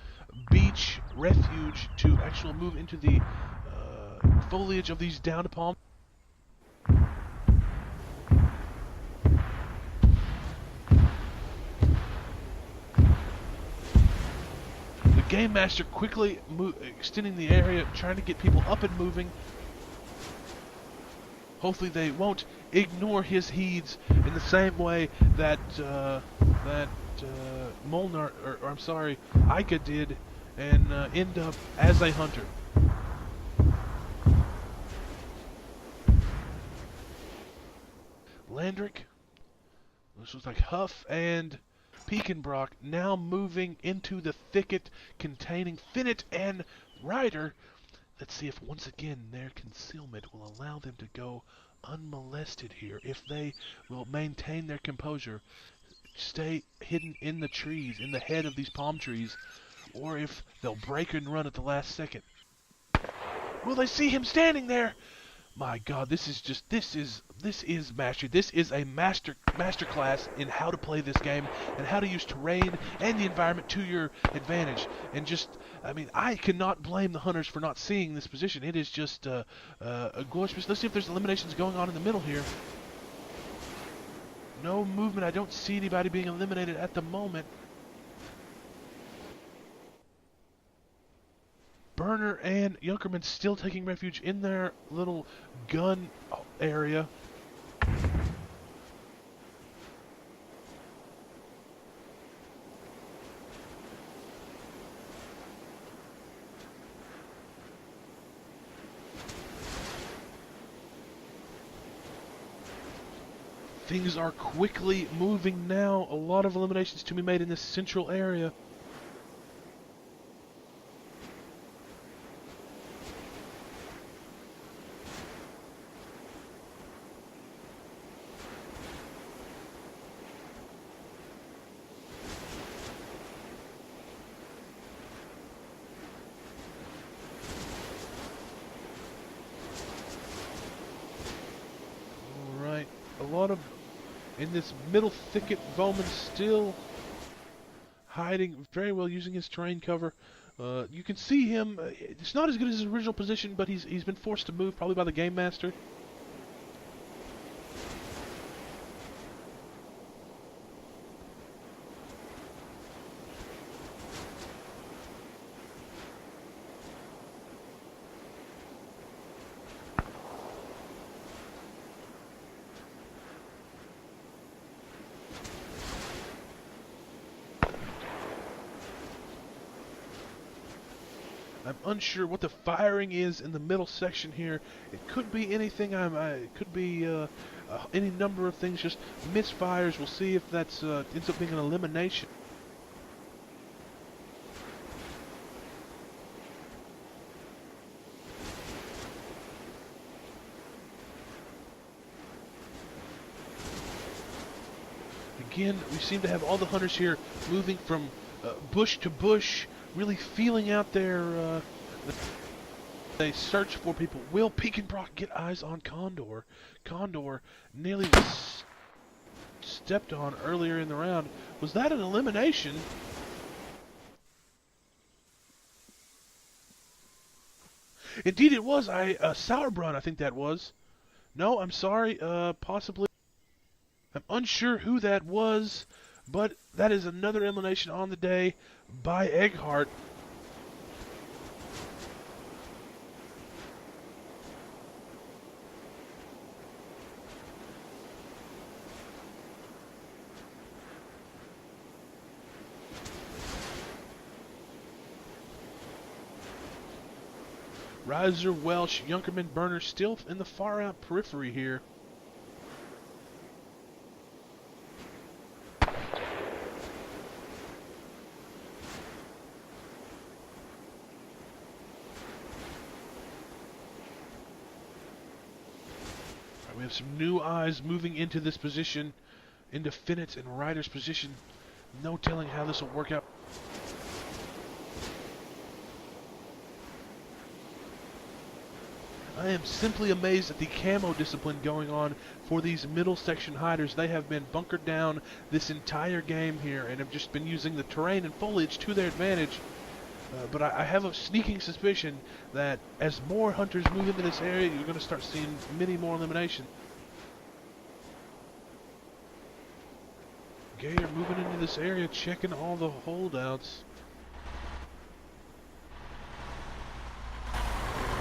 beach refuge to actually move into the foliage of these downed palm. Game Master quickly extending the area, trying to get people up and moving. Hopefully they won't ignore his heeds in the same way that Molnar, or I'm sorry, Ica did, and end up as a hunter. Landrick, this was like Huff and Pekenbrock now moving into the thicket containing Finnet and Ryder. Let's see if once again their concealment will allow them to go unmolested here. If they will maintain their composure, stay hidden in the trees, in the head of these palm trees, or if they'll break and run at the last second. Will they see him standing there? My God, this is mastery. This is a master class in how to play this game and how to use terrain and the environment to your advantage. And just, I mean, I cannot blame the hunters for not seeing this position. It is just a gorgeous. Let's see if there's eliminations going on in the middle here. No movement. I don't see anybody being eliminated at the moment. Burner and Junkerman still taking refuge in their little gun area. Things are quickly moving now. A lot of eliminations to be made in this central area. A lot of, in this middle thicket, Bowman still hiding very well, using his terrain cover. You can see him, it's not as good as his original position, but he's been forced to move, probably by the Game Master. I'm unsure what the firing is in the middle section here. It could be anything. It could be any number of things. Just misfires. We'll see if that's ends up being an elimination. Again, we seem to have all the hunters here moving from bush to bush, really feeling out their, they search for people. Will Pekenbrock get eyes on Condor? Condor nearly was stepped on earlier in the round. Was that an elimination? Indeed it was. Sauerbrunn, I think that was. No, I'm sorry, possibly. I'm unsure who that was, but that is another elimination on the day by Egghart. Reiser, Welsh, Junkerman, Burner still in the far out periphery here. We have some new eyes moving into this position, into Finnett's and Ryder's position. No telling how this will work out. I am simply amazed at the camo discipline going on for these middle section hiders. They have been bunkered down this entire game here and have just been using the terrain and foliage to their advantage. But I have a sneaking suspicion that as more hunters move into this area, you're going to start seeing many more eliminations. Gayer moving into this area, checking all the holdouts.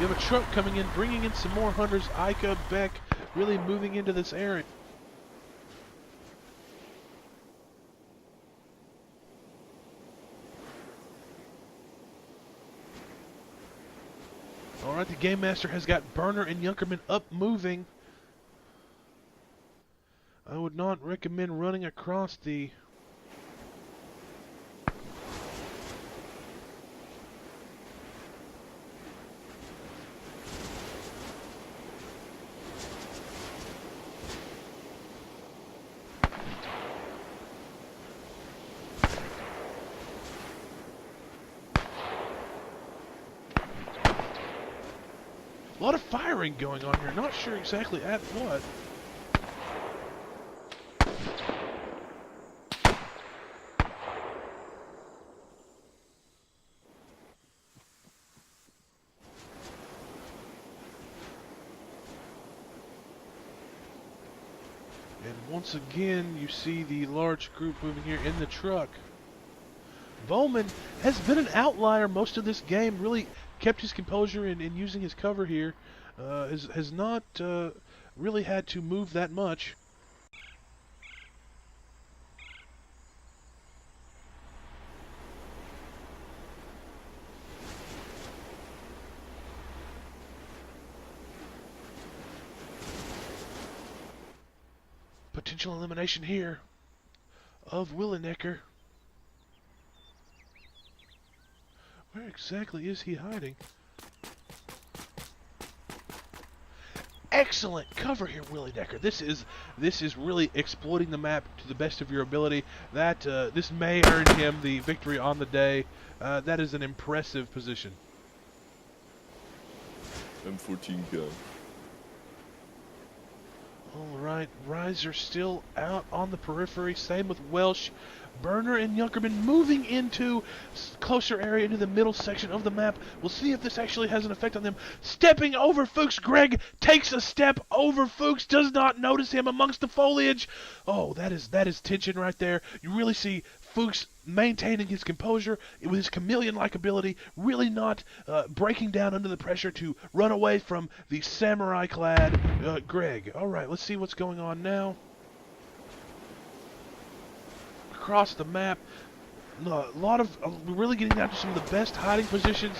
You have a truck coming in, bringing in some more hunters. Ika, Beck, really moving into this area. Alright, the Game Master has got Burner and Junkerman up moving. I would not recommend running across the... A lot of firing going on here, not sure exactly at what. And once again, you see the large group moving here in the truck. Bowman has been an outlier most of this game, really kept his composure in using his cover here. Has not really had to move that much. Potential elimination here of Willenecker. Where exactly is he hiding? Excellent cover here, Willenecker. This is really exploiting the map to the best of your ability. That this may earn him the victory on the day. That is an impressive position. M14 gun. Alright, Riser still out on the periphery. Same with Welsh. Burner and Junkerman moving into closer area, into the middle section of the map. We'll see if this actually has an effect on them. Stepping over Fuchs. Greg takes a step over Fuchs. Does not notice him amongst the foliage. Oh, that is tension right there. You really see Fuchs maintaining his composure with his chameleon-like ability, really not breaking down under the pressure to run away from the samurai-clad Greg. Alright, let's see what's going on now. Across the map, we're really getting down to some of the best hiding positions.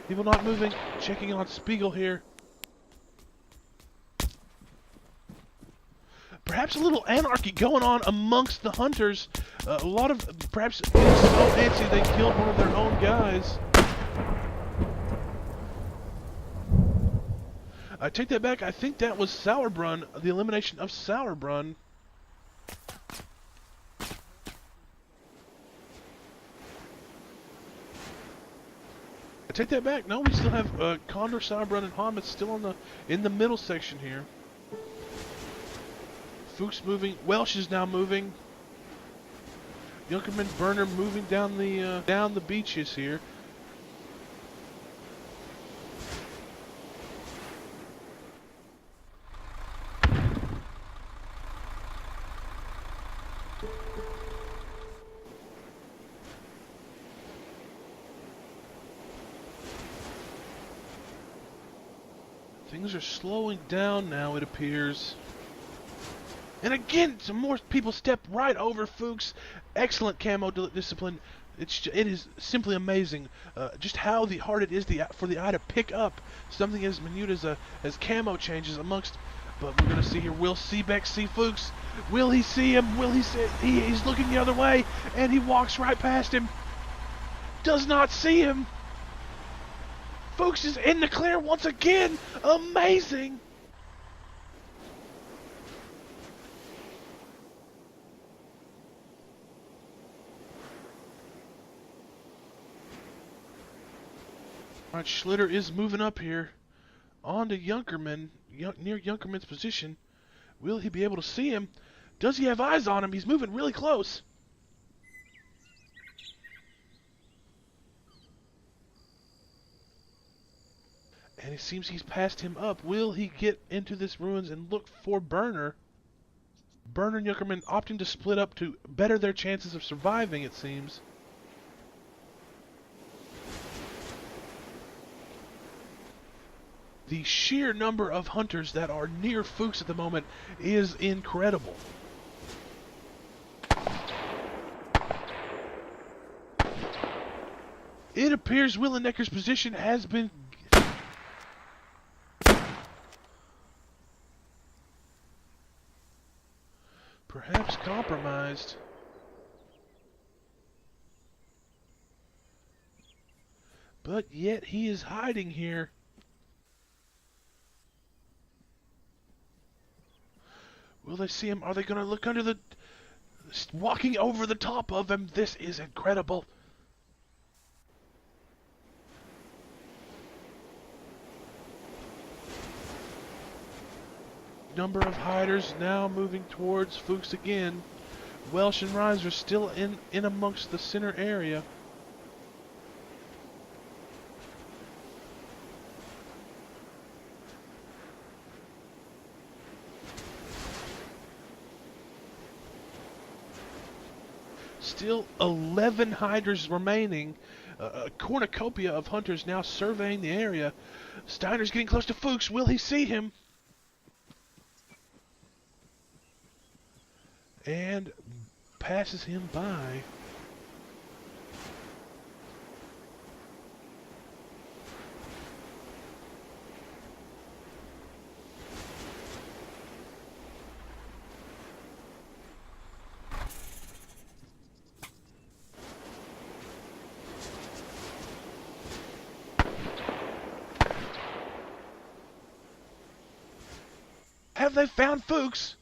People not moving, checking on Spiegel here. Perhaps a little anarchy going on amongst the hunters. A lot of, perhaps, so antsy they killed one of their own guys. I take that back. I think that was Sauerbrunn, the elimination of Sauerbrunn. I take that back. No, we still have Condor, Sauerbrunn, and Hamas still in the middle section here. Fuchs moving. Welsh is now moving. Junkerman, Burner moving down the beaches here. Things are slowing down now, it appears. And again, some more people step right over Fuchs. Excellent camo discipline. It is simply amazing just how hard it is for the eye to pick up something as minute as camo changes amongst. But we're gonna see here. Will Seebeck see Fuchs? Will he see him? Will he see? He's looking the other way, and he walks right past him. Does not see him. Fuchs is in the clear once again. Amazing. Alright, Schlitter is moving up here. On to Junkerman, near Junkerman's position. Will he be able to see him? Does he have eyes on him? He's moving really close. And it seems he's passed him up. Will he get into this ruins and look for Burner? Burner and Junkerman opting to split up to better their chances of surviving, it seems. The sheer number of hunters that are near Fuchs at the moment is incredible. It appears Willenecker's position has been perhaps compromised. But yet he is hiding here. Will they see him? Are they going to look under the... walking over the top of him? This is incredible. Number of hiders now moving towards Fuchs again. Welsh and Reiser still in amongst the center area. Still 11 hiders remaining. A cornucopia of hunters now surveying the area. Steiner's getting close to Fuchs. Will he see him? And passes him by. Have they found Fuchs?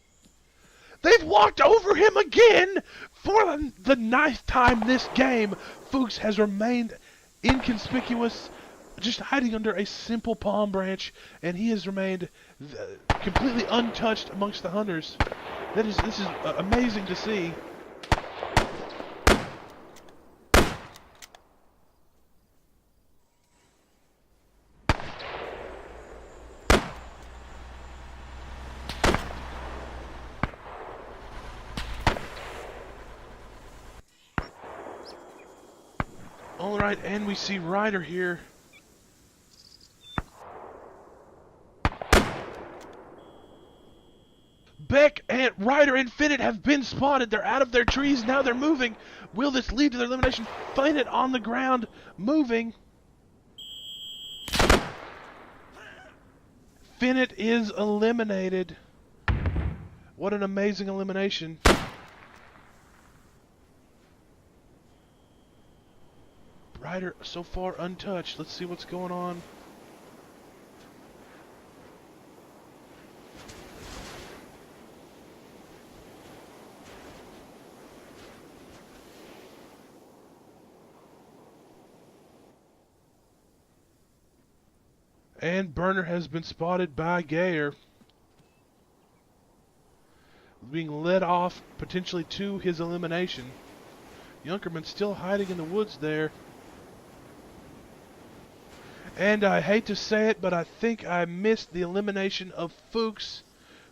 They've walked over him again! For the 9th time this game, Fuchs has remained inconspicuous, just hiding under a simple palm branch, and he has remained completely untouched amongst the hunters. This is amazing to see. Alright, and we see Ryder here. Beck and Ryder and Finnet have been spotted. They're out of their trees. Now they're moving. Will this lead to their elimination? Finnet on the ground, moving. Finnet is eliminated. What an amazing elimination. Ryder so far untouched. Let's see what's going on. And Burner has been spotted by Gayer, being led off potentially to his elimination. Junkerman still hiding in the woods there. And I hate to say it, but I think I missed the elimination of Fuchs,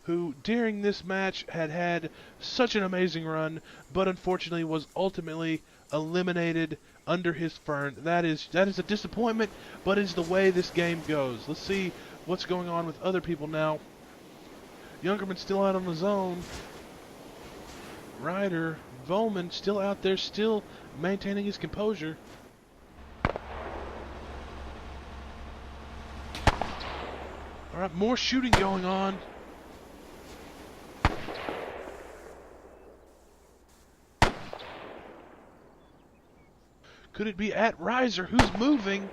who during this match had such an amazing run, but unfortunately was ultimately eliminated under his fern. That is a disappointment, but it's the way this game goes. Let's see what's going on with other people now. Junkerman's still out on his own. Ryder, Volman still out there, still maintaining his composure. Alright, more shooting going on. Could it be at Reiser, who's moving?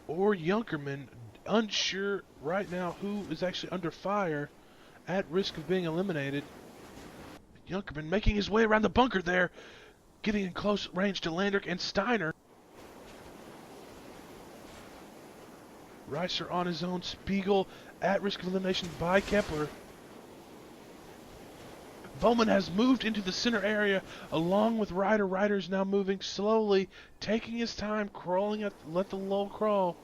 Or Junkerman, unsure right now who is actually under fire, at risk of being eliminated. Junkerman making his way around the bunker there, getting in close range to Landrick and Steiner. Reiser on his own. Spiegel at risk of elimination by Kepler. Bowman has moved into the center area along with Ryder. Ryder's now moving slowly, taking his time, crawling up, let the lull crawl.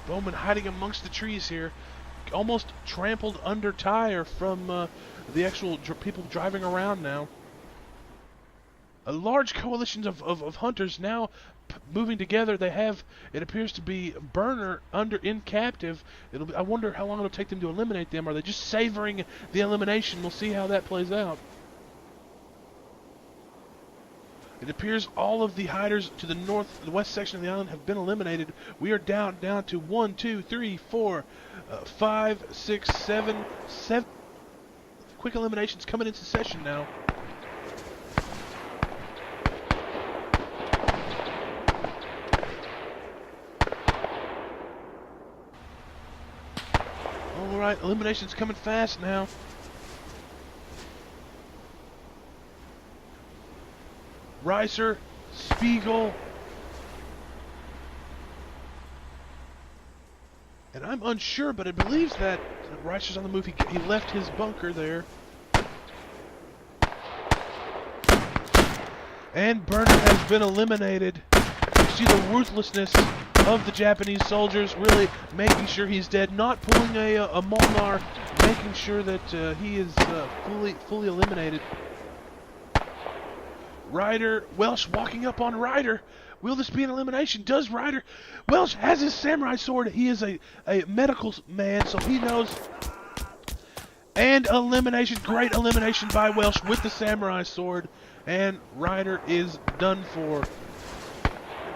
Bowman hiding amongst the trees here, almost trampled under tire from the actual people driving around now. A large coalition of hunters now moving together. They have, it appears to be Burner in captive. I wonder how long it'll take them to eliminate them. Are they just savoring the elimination? We'll see how that plays out. It appears all of the hiders to the west section of the island have been eliminated. We are down to 1, 2, 3, 4, 5, 6, 7. Quick eliminations coming into session now. Alright, eliminations coming fast now. Reiser, Spiegel, and I'm unsure, but I believe that Reiser's on the move. He left his bunker there. And Burner has been eliminated. You see the ruthlessness of the Japanese soldiers, really making sure he's dead, not pulling a Molnar, making sure that he is fully eliminated. Ryder, Welsh walking up on Ryder. Will this be an elimination? Does Ryder? Welsh has his samurai sword. He is a medical man, so he knows. And elimination, great elimination by Welsh with the samurai sword. And Ryder is done for.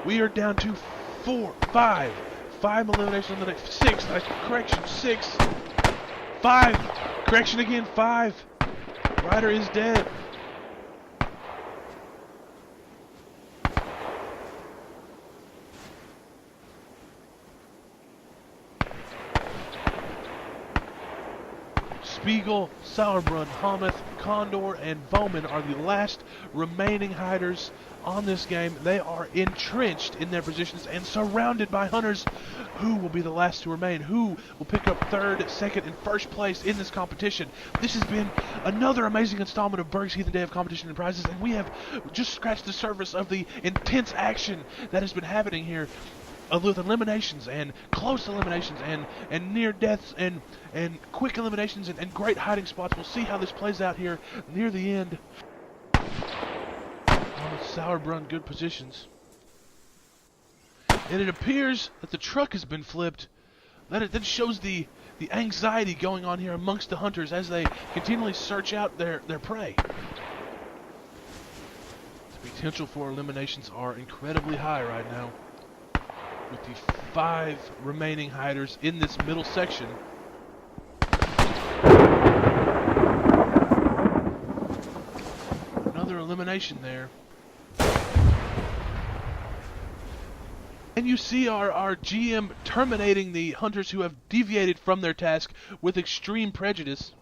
We are down to 4, 5. 5 eliminations on the next. 6, correction, 6. 5, correction again, 5. Ryder is dead. Spiegel, Sauerbrunn, Hamath, Condor, and Bowman are the last remaining hiders on this game. They are entrenched in their positions and surrounded by hunters. Who will be the last to remain? Who will pick up third, second, and first place in this competition? This has been another amazing installment of Berg's Heathen Day of Competition and Prizes, and we have just scratched the surface of the intense action that has been happening here. With eliminations and close eliminations and near deaths and quick eliminations and great hiding spots. We'll see how this plays out here near the end. Sauerbrunn, good positions. And it appears that the truck has been flipped. That shows the anxiety going on here amongst the hunters as they continually search out their prey. The potential for eliminations are incredibly high right now, with the 5 remaining hiders in this middle section. Another elimination there. And you see our GM terminating the hunters who have deviated from their task with extreme prejudice.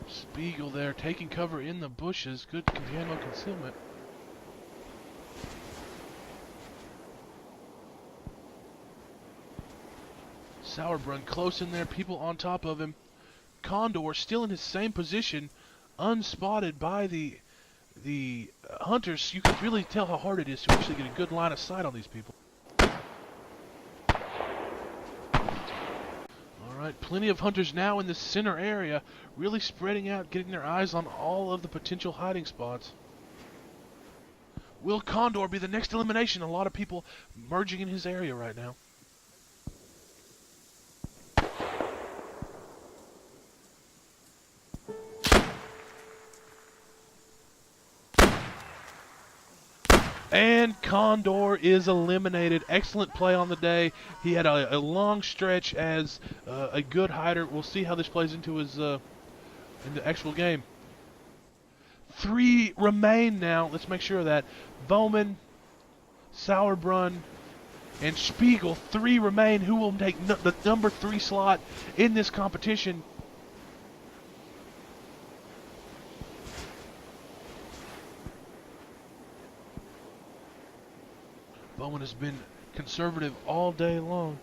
Spiegel there, taking cover in the bushes. Good ammo concealment. Sauerbrunn close in there, people on top of him. Condor still in his same position, unspotted by the hunters. You can really tell how hard it is to actually get a good line of sight on these people. Alright, plenty of hunters now in the center area, really spreading out, getting their eyes on all of the potential hiding spots. Will Condor be the next elimination? A lot of people merging in his area right now. And Condor is eliminated. Excellent play on the day. He had a long stretch as a good hider. We'll see how this plays into his in the actual game. 3 remain now. Let's make sure of that. Bowman, Sauerbrunn, and Spiegel. 3 remain. Who will take the number 3 slot in this competition? Bowman has been conservative all day long.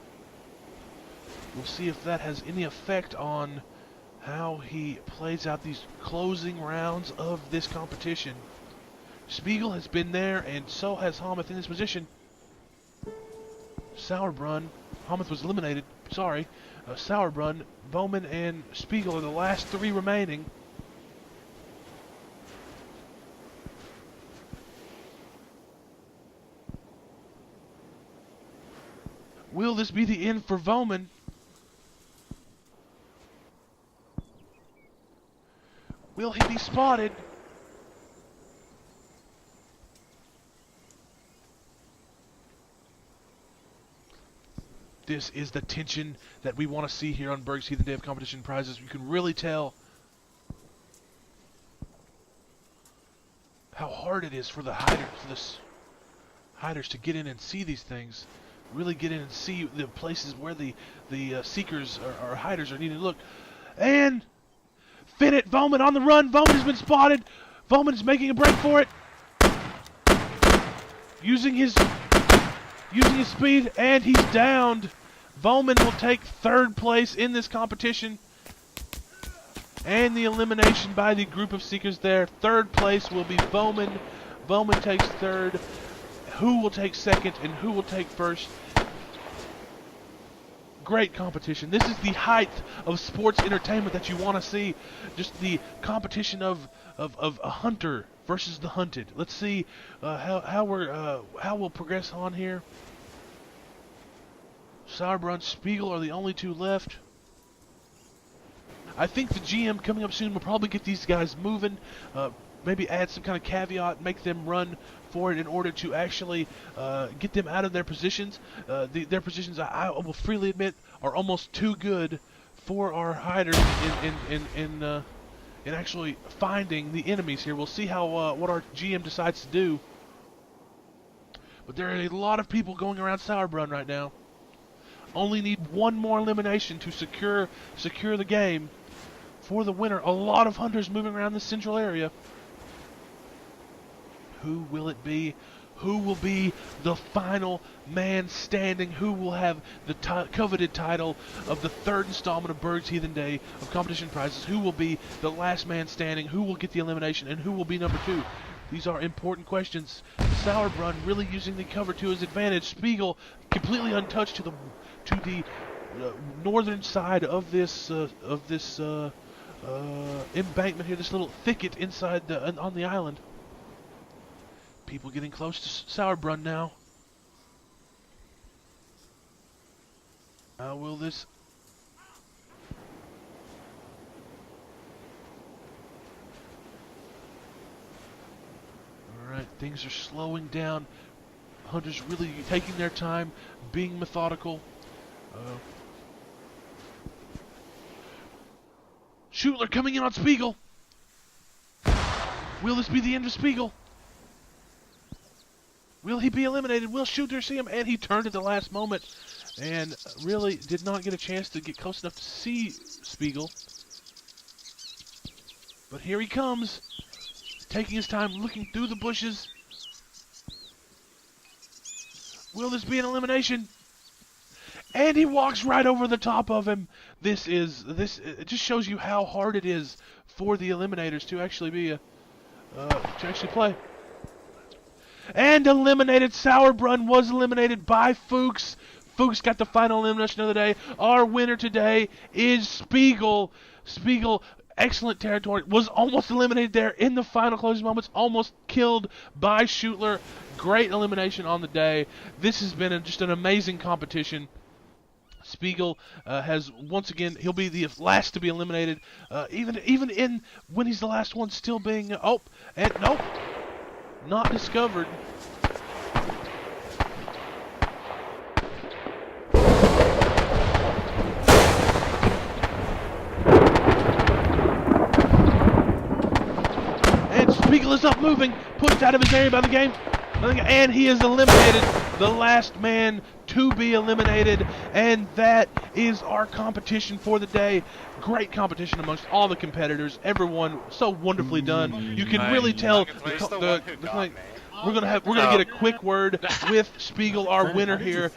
We'll see if that has any effect on how he plays out these closing rounds of this competition. Spiegel has been there, and so has Helmuth in this position. Sauerbrunn, Helmuth was eliminated, sorry. Sauerbrunn, Bowman, and Spiegel are the last three remaining. Will this be the end for Bowman? Will he be spotted? This is the tension that we want to see here on Berg's Heathen Day of Competition Prizes. You can really tell how hard it is for the hiders to get in and see these things. Really get in and see the places where the seekers or hiders are needed to look. And Finnett, Bowman on the run. Bowman has been spotted. Bowman is making a break for it. Using his speed, and he's downed. Bowman will take third place in this competition. And the elimination by the group of seekers there. Third place will be Bowman. Bowman takes third. Who will take second and who will take first? Great competition. This is the height of sports entertainment that you want to see. Just the competition of a hunter versus the hunted. Let's see how we'll progress on here. Sauerbrunn, Spiegel are the only two left. I think the GM coming up soon will probably get these guys moving. Maybe add some kind of caveat, make them run for it in order to actually get them out of their positions. Their positions, I will freely admit, are almost too good for our hiders in actually finding the enemies here. We'll see how what our GM decides to do. But there are a lot of people going around Sauerbrunn right now. Only need one more elimination to secure the game for the winner. A lot of hunters moving around the central area. Who will it be? Who will be the final man standing? Who will have the coveted title of the third installment of Berg's Heathen Day of Competition Prizes? Who will be the last man standing? Who will get the elimination? And who will be number two? These are important questions. Sauerbrunn really using the cover to his advantage. Spiegel completely untouched to the northern side of this embankment here, this little thicket inside on the island. People getting close to Sauerbrunn now. How will this... Alright, things are slowing down. Hunters really taking their time, being methodical. Schutler coming in on Spiegel. Will this be the end of Spiegel? Will he be eliminated? Will Schutler see him? And he turned at the last moment and really did not get a chance to get close enough to see Spiegel. But here he comes, taking his time, looking through the bushes. Will this be an elimination? And he walks right over the top of him. It just shows you how hard it is for the eliminators to actually play. And eliminated. Sauerbrunn was eliminated by Fuchs. Fuchs got the final elimination of the day. Our winner today is Spiegel. Spiegel, excellent territory, was almost eliminated there in the final closing moments, almost killed by Schutler. Great elimination on the day. This has been just an amazing competition. Spiegel has once again, he'll be the last to be eliminated, even in when he's the last one, still being nope, not discovered. And Spiegel is up moving, pushed out of his area by the game. And he is eliminated, the last man to be eliminated, and that is our competition for the day. Great competition amongst all the competitors, everyone so wonderfully done. You can really tell we're gonna get a quick word with Spiegel, our winner here.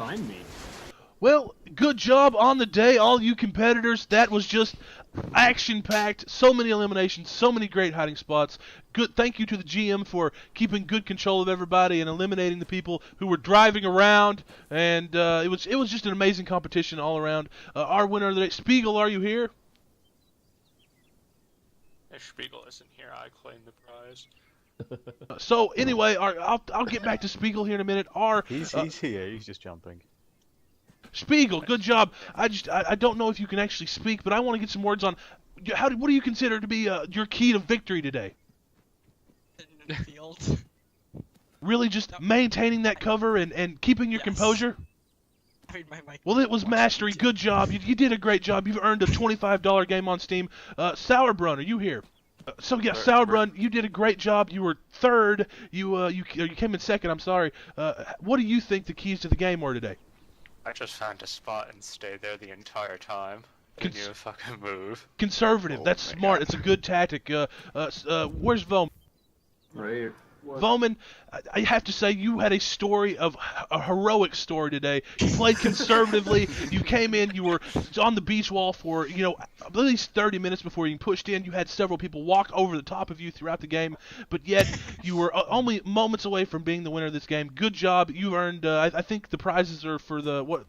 Well, good job on the day, all you competitors. That was just action-packed. So many eliminations, so many great hiding spots. Good. Thank you to the GM for keeping good control of everybody and eliminating the people who were driving around. And it was just an amazing competition all around. Our winner of the day, Spiegel, are you here? If Spiegel isn't here, I claim the prize. So anyway, I'll get back to Spiegel here in a minute. He's here. He's just jumping. Spiegel, good job. I don't know if you can actually speak, but I want to get some words on what do you consider to be your key to victory today? In the field. Really, just maintaining that cover and keeping your composure. I mean, Well, it was mastery. Good job. You did a great job. You've earned a $25 game on Steam. Sourbrun, are you here? Sourbrun, you did a great job. You were third. You came in second. I'm sorry. What do you think the keys to the game were today? I just found a spot and stayed there the entire time. Didn't even fucking move. Conservative. Oh, That's smart. It's a good tactic. Where's Vom? Right here. Voman, I have to say you had a heroic story today. You played conservatively. You came in. You were on the beach wall for at least 30 minutes before you pushed in. You had several people walk over the top of you throughout the game, but yet you were only moments away from being the winner of this game. Good job. You earned. I think the prizes are for the what?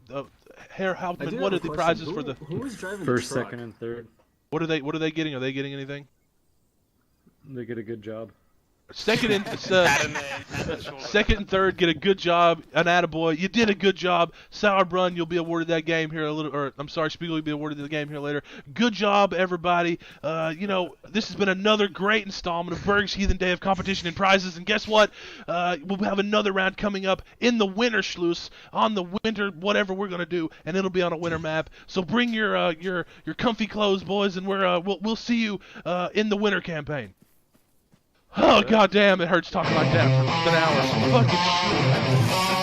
Herr Hauptmann. What are the prizes for the Who was driving First, the truck? second, and third. What are they getting? Are they getting anything? They get a good job. Second and third get a good job. An attaboy. You did a good job. Sourbrun, you'll be awarded that game here a little. Or I'm sorry, Spiegel, you'll be awarded the game here later. Good job, everybody. This has been another great installment of Berg's Heathen Day of Competition and Prizes. And guess what? We'll have another round coming up in the Winter Schluss on the winter whatever we're gonna do, and it'll be on a winter map. So bring your comfy clothes, boys, and we'll see you in the winter campaign. Oh, goddamn, it hurts talking like that for an hour. Fucking shit.